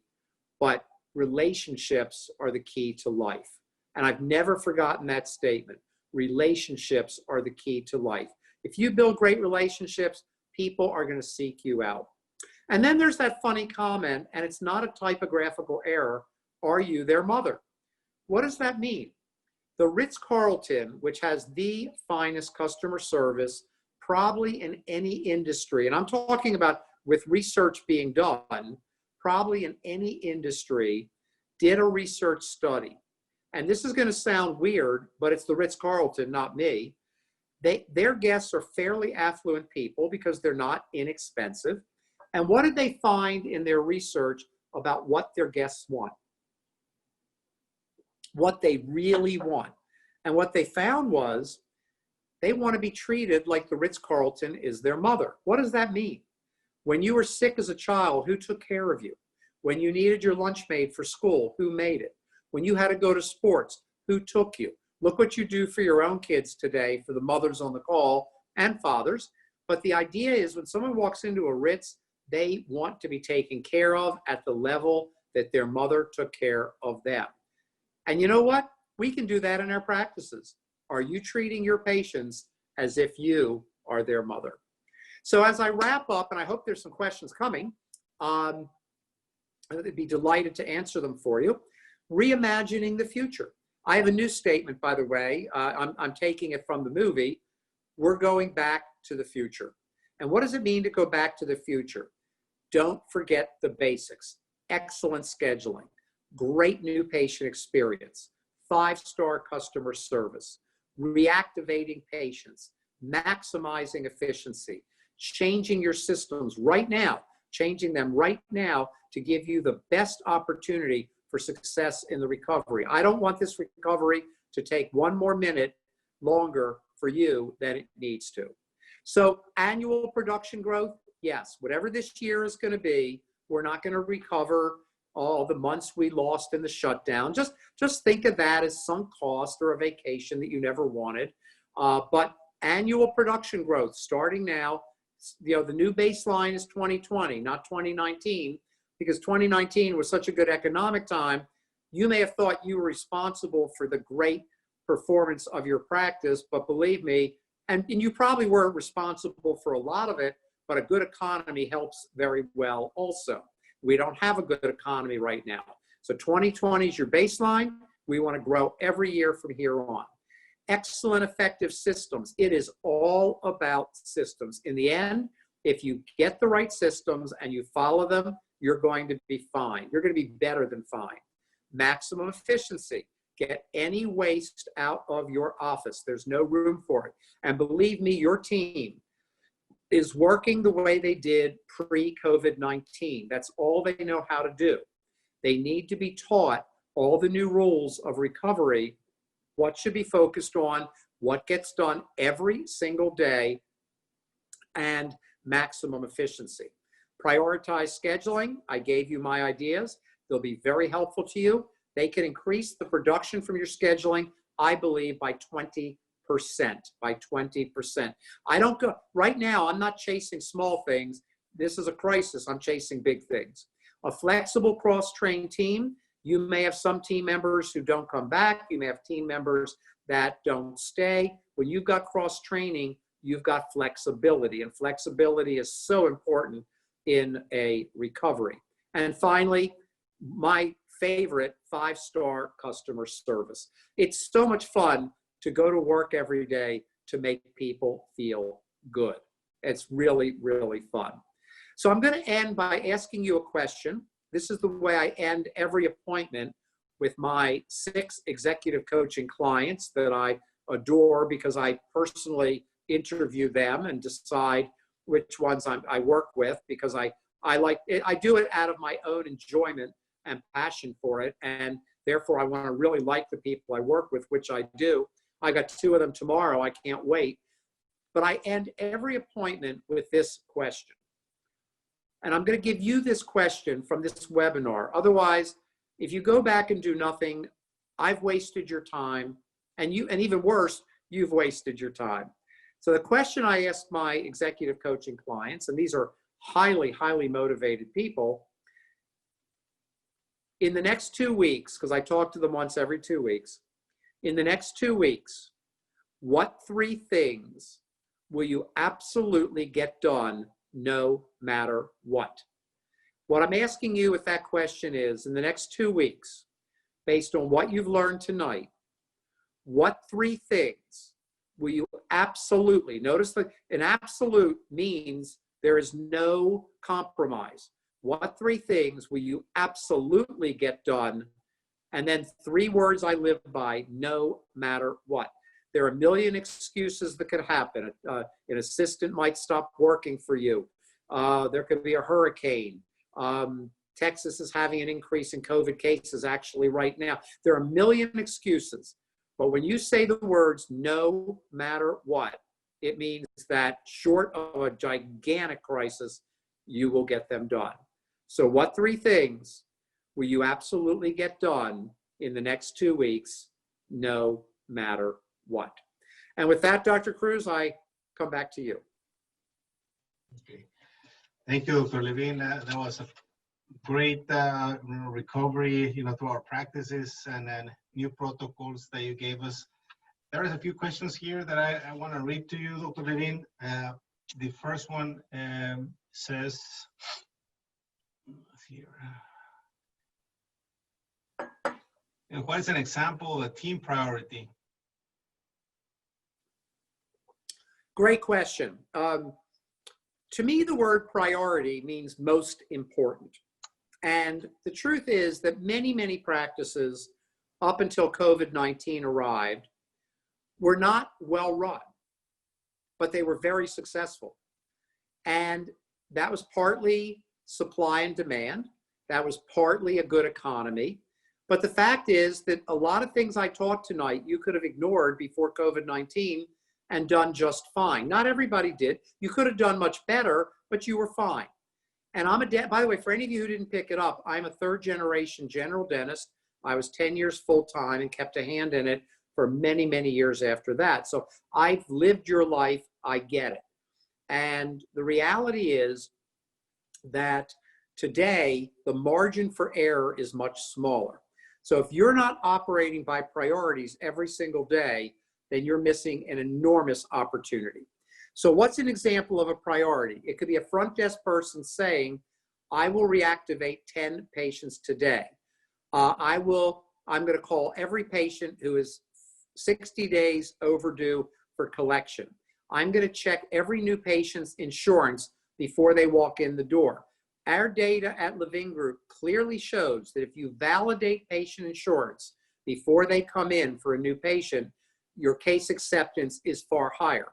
S2: but relationships are the key to life. And I've never forgotten that statement. Relationships are the key to life. If you build great relationships, people are going to seek you out. And then there's that funny comment, and it's not a typographical error. Are you their mother? What does that mean? The Ritz-Carlton, which has the finest customer service, probably in any industry, and I'm talking about with research being done, probably in any industry, did a research study. And this is going to sound weird, but it's the Ritz-Carlton, not me. Their guests are fairly affluent people because they're not inexpensive. And what did they find in their research about what their guests want? What they really want. And what they found was they want to be treated like the Ritz-Carlton is their mother. What does that mean? When you were sick as a child, who took care of you? When you needed your lunch made for school, who made it? When you had to go to sports, who took you? Look what you do for your own kids today, for the mothers on the call and fathers. But the idea is when someone walks into a Ritz, they want to be taken care of at the level that their mother took care of them. And you know what? We can do that in our practices. Are you treating your patients as if you are their mother? So as I wrap up, and I hope there's some questions coming, I'd be delighted to answer them for you. Reimagining the future. I have a new statement, by the way. I'm taking it from the movie. We're going back to the future. And what does it mean to go back to the future? Don't forget the basics. Excellent scheduling, great new patient experience, 5-star customer service, reactivating patients, maximizing efficiency, changing your systems right now, changing them right now to give you the best opportunity for success in the recovery. I don't want this recovery to take one more minute longer for you than it needs to. So annual production growth, yes, whatever this year is going to be, we're not going to recover all the months we lost in the shutdown. Just think of that as some cost or a vacation that you never wanted. But annual production growth starting now, you know, the new baseline is 2020, not 2019, because 2019 was such a good economic time. You may have thought you were responsible for the great performance of your practice, but believe me, and you probably were responsible for a lot of it, but a good economy helps very well also. We don't have a good economy right now. So 2020 is your baseline. We want to grow every year from here on. Excellent, effective systems. It is all about systems. In the end, if you get the right systems and you follow them, you're going to be fine. You're going to be better than fine. Maximum efficiency. Get any waste out of your office. There's no room for it. And believe me, your team is working the way they did pre-COVID-19. That's all they know how to do. They need to be taught all the new rules of recovery, what should be focused on, what gets done every single day, and maximum efficiency. Prioritize scheduling. I gave you my ideas. They'll be very helpful to you. They can increase the production from your scheduling, I believe, by 20%. By 20%. I don't go, right now, I'm not chasing small things. This is a crisis. I'm chasing big things. A flexible cross-trained team. You may have some team members who don't come back. You may have team members that don't stay. When you've got cross-training, you've got flexibility, and flexibility is so important in a recovery. And finally, my favorite, 5-star customer service. It's so much fun to go to work every day to make people feel good. It's really, really fun. So I'm going to end by asking you a question. This is the way I end every appointment with my 6 executive coaching clients that I adore, because I personally interview them and decide which ones I work with, because I like it. I do it out of my own enjoyment and passion for it, and therefore I want to really like the people I work with, which I do. I got 2 of them tomorrow. I can't wait. But I end every appointment with this question. And I'm going to give you this question from this webinar. Otherwise, if you go back and do nothing, I've wasted your time, and even worse, you've wasted your time. So the question I ask my executive coaching clients, and these are highly, highly motivated people, in the next 2 weeks, because I talk to them once every 2 weeks, in the next 2 weeks, what 3 things will you absolutely get done no matter what? What I'm asking you with that question is, in the next 2 weeks, based on what you've learned tonight, what 3 things will you absolutely, notice that an absolute means there is no compromise. What 3 things will you absolutely get done? And then 3 words I live by, no matter what. There are a million excuses that could happen. An assistant might stop working for you. There could be a hurricane. Texas is having an increase in COVID cases actually right now. There are a million excuses. But when you say the words no matter what, it means that short of a gigantic crisis, you will get them done. So what 3 things will you absolutely get done in the next 2 weeks, no matter what? And with that, Dr. Cruz, I come back to you.
S1: Okay. Thank you, Dr. Levine. That was a great recovery, to our practices and then new protocols that you gave us. There is a few questions here that I want to read to you, Dr. Levine. The first one says, here. What is an example of a team priority?
S2: Great question. To me, the word priority means most important. And the truth is that many, many practices up until COVID-19 arrived were not well run, but they were very successful. And that was partly supply and demand. That was partly a good economy. But the fact is that a lot of things I taught tonight, you could have ignored before COVID-19 and done just fine. Not everybody did. You could have done much better, but you were fine. And by the way, for any of you who didn't pick it up, I'm a 3rd-generation general dentist. I was 10 years full-time and kept a hand in it for many, many years after that. So I've lived your life. I get it. And the reality is that today, the margin for error is much smaller. So if you're not operating by priorities every single day, then you're missing an enormous opportunity. So what's an example of a priority? It could be a front desk person saying, I will reactivate 10 patients today. I'm going to call every patient who is 60 days overdue for collection. I'm going to check every new patient's insurance before they walk in the door. Our data at Levin Group clearly shows that if you validate patient insurance before they come in for a new patient, your case acceptance is far higher.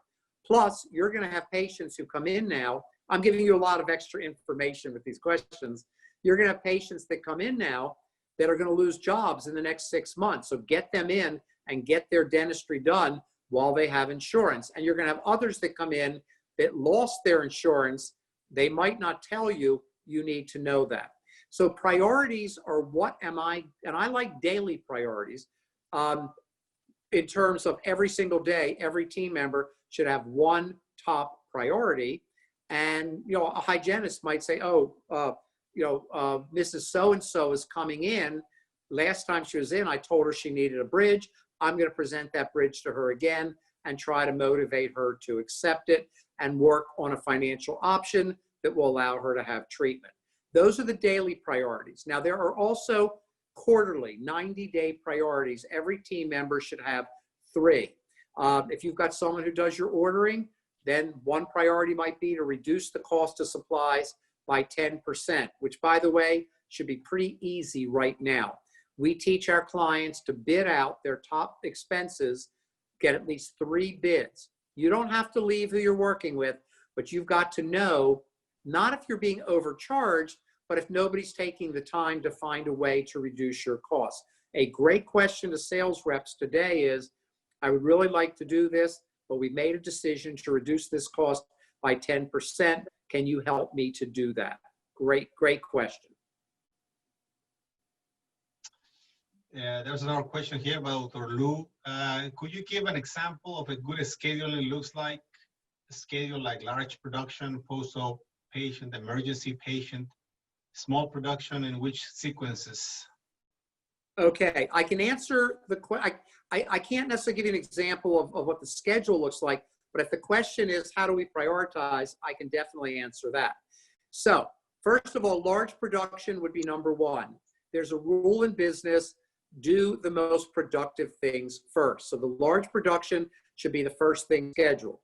S2: Plus, you're going to have patients who come in now. I'm giving you a lot of extra information with these questions. You're going to have patients that come in now that are going to lose jobs in the next 6 months. So get them in and get their dentistry done while they have insurance. And you're going to have others that come in that lost their insurance. They might not tell you. You need to know that. So priorities are what am I, and I like daily priorities. In terms of every single day, every team member should have one top priority. And, you know, a hygienist might say, oh, Mrs. So-and-so is coming in. Last time she was in, I told her she needed a bridge. I'm going to present that bridge to her again and try to motivate her to accept it and work on a financial option that will allow her to have treatment. Those are the daily priorities. Now, there are also quarterly, 90-day priorities. Every team member should have 3. If you've got someone who does your ordering, then one priority might be to reduce the cost of supplies by 10%, which, by the way, should be pretty easy right now. We teach our clients to bid out their top expenses, get at least 3 bids. You don't have to leave who you're working with, but you've got to know, not if you're being overcharged, but if nobody's taking the time to find a way to reduce your costs. A great question to sales reps today is, I would really like to do this, but we made a decision to reduce this cost by 10%. Can you help me to do that? Great question.
S1: There's another question here about Dr. Lou. Could you give an example of a good schedule it looks like? A schedule like large production, post-op patient, emergency patient, small production, in which sequences?
S2: Okay, I can answer the question. I can't necessarily give you an example of what the schedule looks like, but if the question is how do we prioritize, I can definitely answer that. So first of all, large production would be number 1. There's a rule in business, do the most productive things first. So the large production should be the first thing scheduled.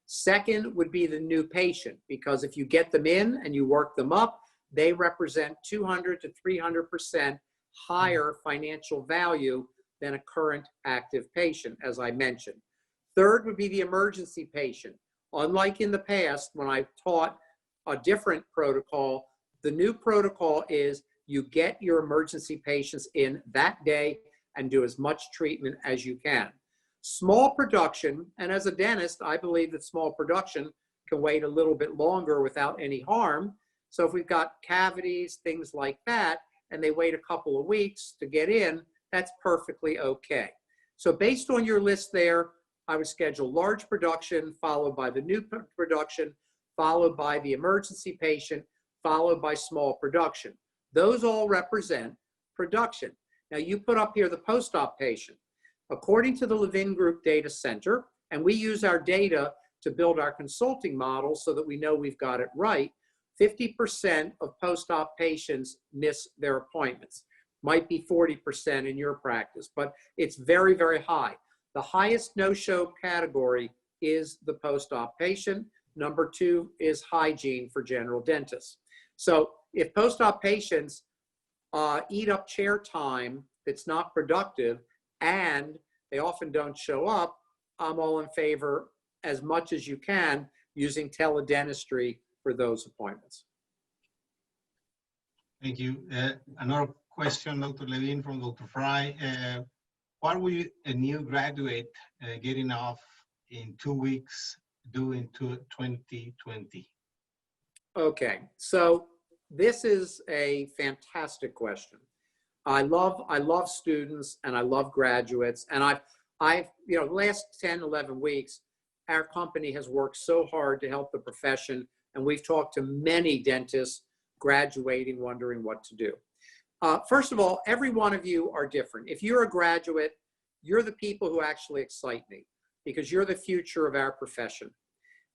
S2: Second would be the new patient, because if you get them in and you work them up, they represent 200 to 300% higher financial value than a current active patient, as I mentioned. Third would be the emergency patient. Unlike in the past, when I taught a different protocol, the new protocol is you get your emergency patients in that day and do as much treatment as you can. Small production, and as a dentist, I believe that small production can wait a little bit longer without any harm. So if we've got cavities, things like that, and they wait a couple of weeks to get in, that's perfectly okay. So based on your list there, I would schedule large production, followed by the new production, followed by the emergency patient, followed by small production. Those all represent production. Now you put up here the post-op patient. According to the Levin Group Data Center, and we use our data to build our consulting model so that we know we've got it right, 50% of post-op patients miss their appointments. Might be 40% in your practice, but it's very, very high. The highest no-show category is the post-op patient. Number 2 is hygiene for general dentists. So if post-op patients eat up chair time that's not productive and they often don't show up, I'm all in favor, as much as you can, using teledentistry for those appointments.
S1: Thank you. Another question, Dr. Levin, from Dr. Fry. What will a new graduate getting off in 2 weeks do in 2020?
S2: Okay, so this is a fantastic question. I love students and I love graduates, and I've the last 10, 11 weeks, our company has worked so hard to help the profession, and we've talked to many dentists graduating, wondering what to do. First of all, every one of you are different. If you're a graduate, you're the people who actually excite me because you're the future of our profession.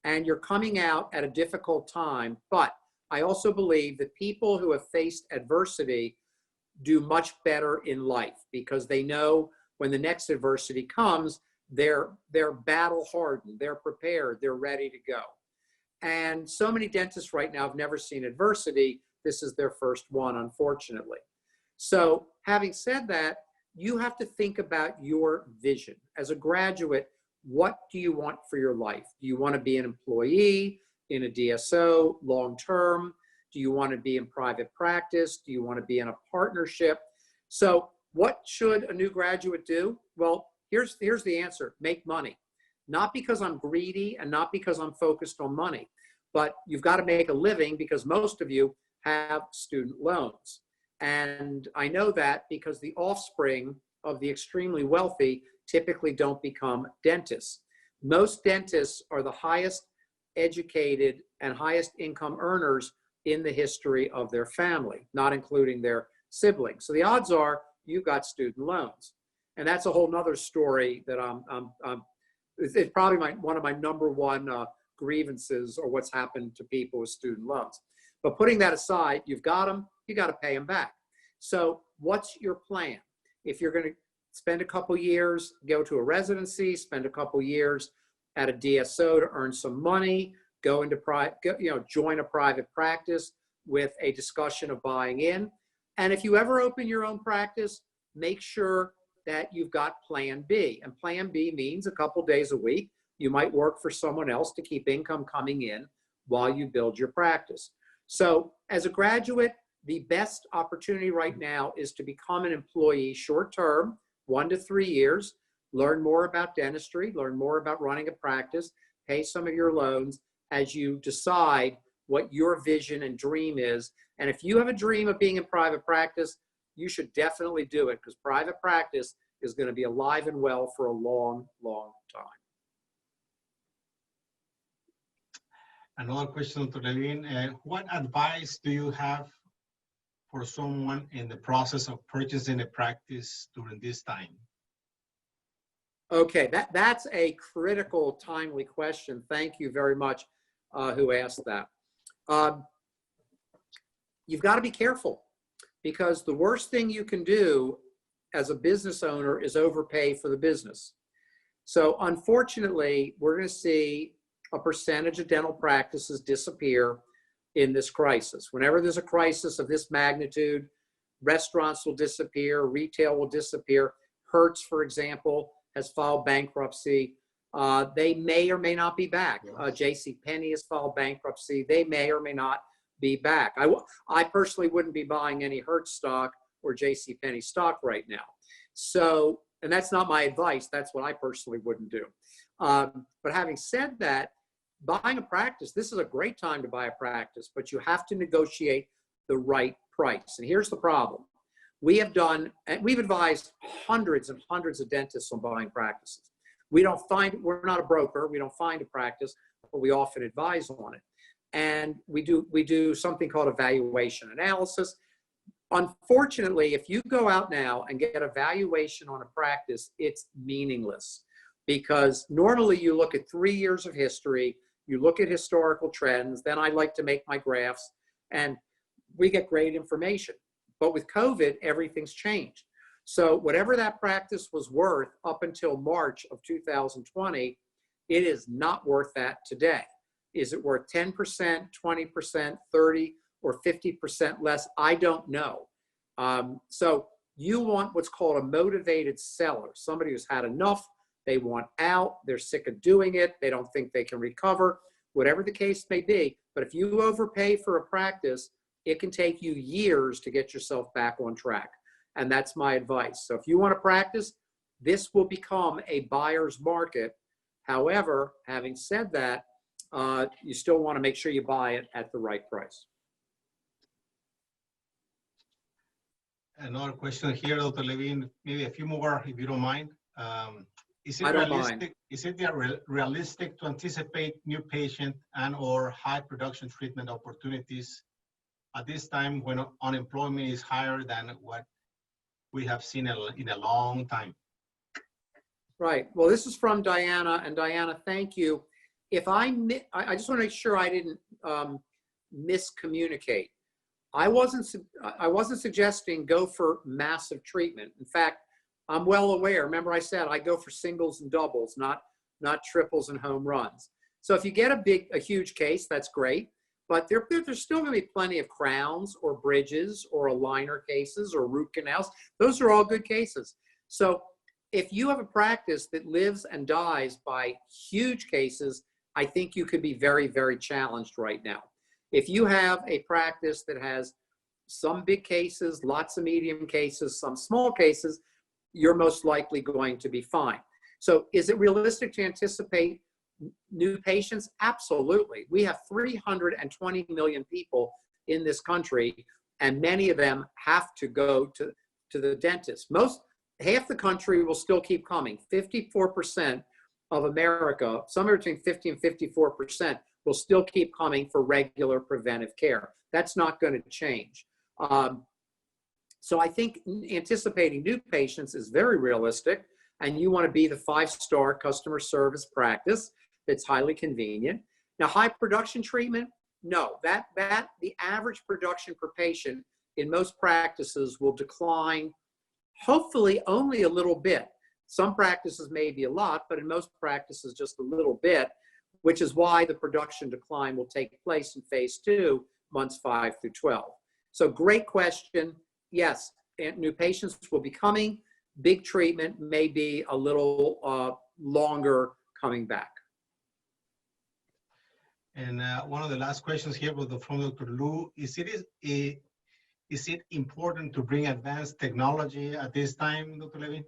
S2: And you're coming out at a difficult time, but I also believe that people who have faced adversity do much better in life because they know when the next adversity comes, they're battle hardened, they're prepared, they're ready to go. And so many dentists right now have never seen adversity. This is their first one, unfortunately. So having said that, you have to think about your vision. As a graduate, what do you want for your life? Do you want to be an employee in a DSO long-term? Do you want to be in private practice? Do you want to be in a partnership? So what should a new graduate do? Well, here's the answer: make money. Not because I'm greedy and not because I'm focused on money, but you've got to make a living because most of you have student loans. And I know that because the offspring of the extremely wealthy typically don't become dentists. Most dentists are the highest educated and highest income earners in the history of their family, not including their siblings. So the odds are you've got student loans. And that's a whole nother story that it's probably one of my number one grievances or what's happened to people with student loans. But putting that aside, you've got them, you got to pay them back. So what's your plan? If you're going to spend a couple years, go to a residency, spend a couple years at a DSO to earn some money, go into join a private practice with a discussion of buying in. And if you ever open your own practice, make sure that you've got plan B. And plan B means a couple days a week, you might work for someone else to keep income coming in while you build your practice. So as a graduate, the best opportunity right now is to become an employee short-term, 1 to 3 years, learn more about dentistry, learn more about running a practice, pay some of your loans as you decide what your vision and dream is. And if you have a dream of being in private practice, you should definitely do it because private practice is going to be alive and well for a long, long time.
S1: Another question to Levin. What advice do you have for someone in the process of purchasing a practice during this time?
S2: Okay, that's a critical, timely question. Thank you very much who asked that. You've got to be careful because the worst thing you can do as a business owner is overpay for the business. So unfortunately, we're going to see a percentage of dental practices disappear in this crisis. Whenever there's a crisis of this magnitude, restaurants will disappear, retail will disappear. Hertz, for example, has filed bankruptcy. They may or may not be back. JCPenney has filed bankruptcy. They may or may not be back. I personally wouldn't be buying any Hertz stock or JCPenney stock right now. So, and that's not my advice. That's what I personally wouldn't do. But having said that, buying a practice, this is a great time to buy a practice, but you have to negotiate the right price. And here's the problem. We've advised hundreds and hundreds of dentists on buying practices. We're not a broker, we don't find a practice, but we often advise on it. And we do something called a valuation analysis. Unfortunately, if you go out now and get a valuation on a practice, it's meaningless because normally you look at 3 years of history, you look at historical trends, then I like to make my graphs, and we get great information. But with COVID, everything's changed. So whatever that practice was worth up until March of 2020, it is not worth that today. Is it worth 10%, 20%, 30, or 50% less? I don't know. So you want what's called a motivated seller, somebody who's had enough, they want out, they're sick of doing it, they don't think they can recover, whatever the case may be. But if you overpay for a practice, it can take you years to get yourself back on track. And that's my advice. So if you want to practice, this will become a buyer's market. However, having said that, you still want to make sure you buy it at the right price.
S1: Another question here, Dr. Levin, maybe a few more if you don't mind. Is it realistic to anticipate new patient and or high production treatment opportunities at this time when unemployment is higher than what we have seen in a long time.
S2: Right. Well, this is from Diana, and Diana, thank you. If I just want to make sure I didn't miscommunicate. I wasn't suggesting go for massive treatment. In fact, I'm well aware. Remember, I said I go for singles and doubles, not triples and home runs. So if you get a huge case, that's great. But there's still going to be plenty of crowns or bridges or aligner cases or root canals. Those are all good cases. So if you have a practice that lives and dies by huge cases, I think you could be very, very challenged right now. If you have a practice that has some big cases, lots of medium cases, some small cases, you're most likely going to be fine. So is it realistic to anticipate new patients? Absolutely. We have 320 million people in this country, and many of them have to go to the dentist. Half the country will still keep coming. 54% of America, somewhere between 50 and 54%, will still keep coming for regular preventive care. That's not going to change. So I think anticipating new patients is very realistic, and you want to be the 5-star customer service practice that's highly convenient. Now, high production treatment, no, the average production per patient in most practices will decline, hopefully only a little bit. Some practices may be a lot, but in most practices just a little bit, which is why the production decline will take place in phase 2, months 5 through 12. So great question. Yes, new patients will be coming. Big treatment may be a little longer coming back.
S1: And one of the last questions here from Dr. Lu, is it important to bring advanced technology at this time, Dr. Levine?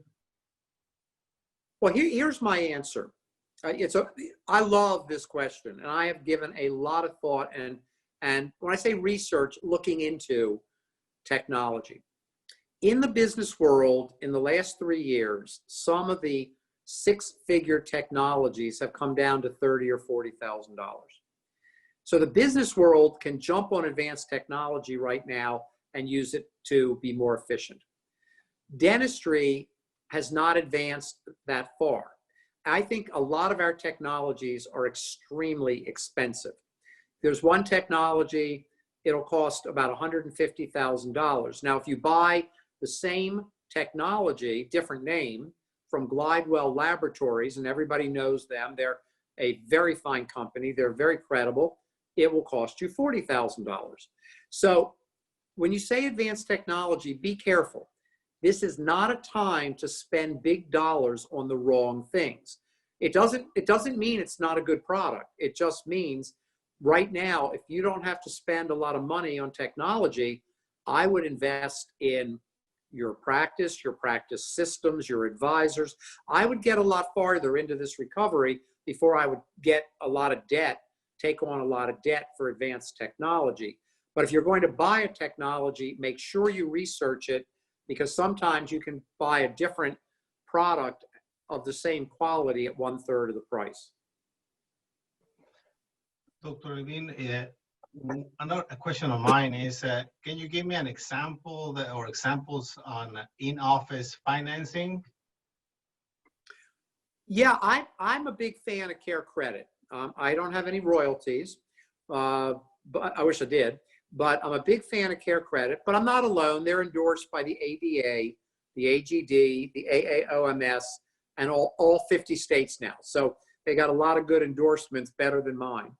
S2: Well, here's my answer. I love this question, and I have given a lot of thought and when I say research, looking into technology. In the business world, in the last 3 years, some of the 6-figure technologies have come down to $30,000 or $40,000. So the business world can jump on advanced technology right now and use it to be more efficient. Dentistry has not advanced that far. I think a lot of our technologies are extremely expensive. There's one technology, it'll cost about $150,000. Now, if you buy the same technology, different name, from Glidewell Laboratories, and everybody knows them, they're a very fine company, they're very credible, it will cost you $40,000. So when you say advanced technology, be careful. This is not a time to spend big dollars on the wrong things. It doesn't mean it's not a good product. It just means right now, if you don't have to spend a lot of money on technology, I would invest in your practice systems, your advisors. I would get a lot farther into this recovery before I would get a lot of debt, take on a lot of debt for advanced technology. But if you're going to buy a technology, make sure you research it, because sometimes you can buy a different product of the same quality at 1/3 of the price.
S1: Dr. Levine, another question of mine is, can you give me an example or examples on in-office financing?
S2: Yeah, I'm a big fan of Care Credit. I don't have any royalties, but I wish I did. But I'm a big fan of Care Credit, but I'm not alone. They're endorsed by the ADA, the AGD, the AAOMS, and all 50 states now. So they got a lot of good endorsements, better than mine.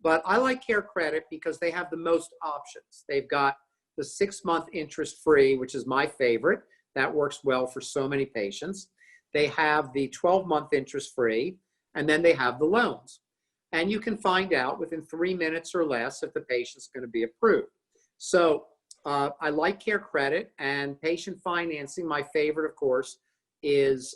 S2: But I like Care Credit because they have the most options. They've got the 6-month interest-free, which is my favorite. That works well for so many patients. They have the 12-month interest-free, and then they have the loans. And you can find out within 3 minutes or less if the patient's going to be approved. So I like Care Credit, and patient financing. My favorite, of course, is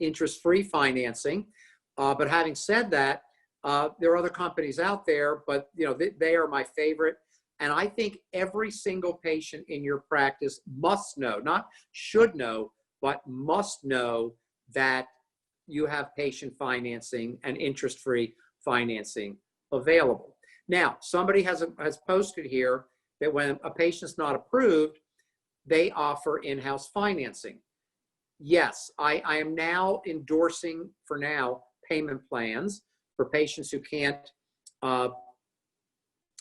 S2: interest-free financing. But having said that, there are other companies out there, but they are my favorite. And I think every single patient in your practice must know, not should know, but must know that you have patient financing and interest-free financing available. Now, somebody has posted here that when a patient's not approved, they offer in-house financing. Yes, I am now endorsing, for now, payment plans for patients who can't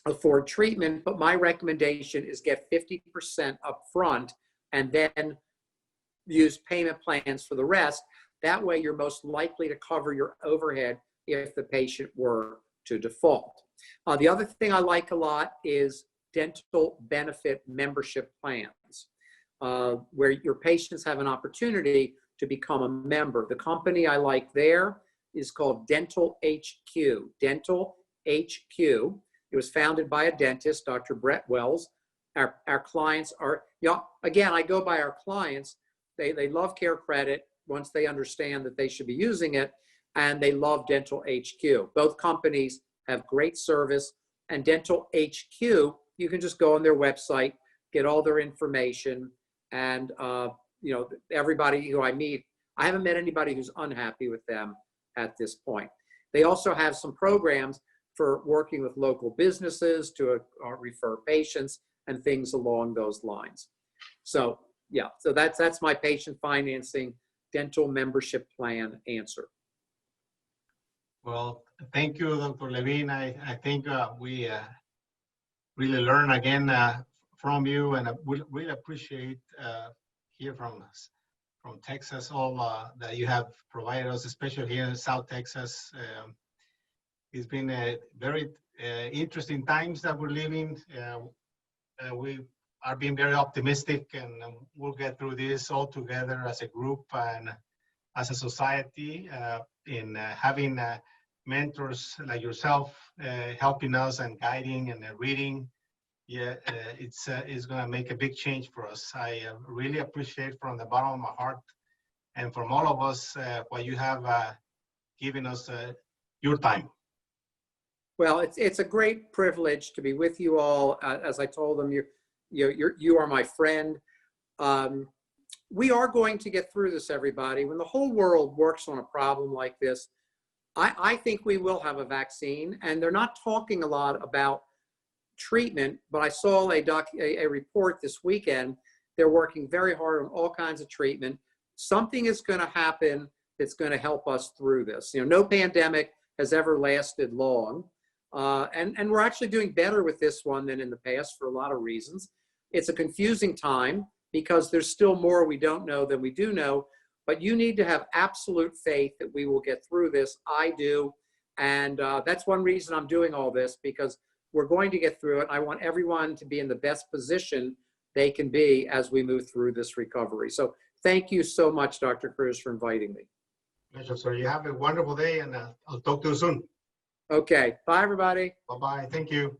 S2: afford treatment, but my recommendation is get 50% up front and then use payment plans for the rest. That way you're most likely to cover your overhead if the patient were to default. The other thing I like a lot is dental benefit membership plans, where your patients have an opportunity to become a member. The company I like there is called Dental HQ. Dental HQ. It was founded by a dentist, Dr. Brett Wells. Our clients are, again, I go by our clients. They love Care Credit once they understand that they should be using it, and they love Dental HQ. Both companies have great service, and Dental HQ, you can just go on their website, get all their information, and everybody who I meet, I haven't met anybody who's unhappy with them at this point. They also have some programs for working with local businesses to refer patients and things along those lines. So yeah, so that's my patient financing dental membership plan answer.
S1: Well, thank you, Dr. Levine. I think we really learn again from you, and we really appreciate hear from Texas all that you have provided us, especially here in South Texas. It's been a very interesting times that we're living. We are being very optimistic, and we'll get through this all together as a group and as a society in having mentors like yourself helping us and guiding and reading. Yeah, it's going to make a big change for us. I really appreciate from the bottom of my heart and from all of us what you have given us your time.
S2: Well, it's a great privilege to be with you all. As I told them, you are my friend. We are going to get through this, everybody. When the whole world works on a problem like this, I think we will have a vaccine. And they're not talking a lot about treatment, but I saw a report this weekend. They're working very hard on all kinds of treatment. Something is going to happen that's going to help us through this. No pandemic has ever lasted long. And we're actually doing better with this one than in the past for a lot of reasons. It's a confusing time because there's still more we don't know than we do know, but you need to have absolute faith that we will get through this. I do. And that's one reason I'm doing all this, because we're going to get through it. I want everyone to be in the best position they can be as we move through this recovery. So thank you so much, Dr. Cruz, for inviting me.
S1: Pleasure, sir. You have a wonderful day, and I'll talk to you soon.
S2: Okay. Bye, everybody.
S1: Bye-bye. Thank you.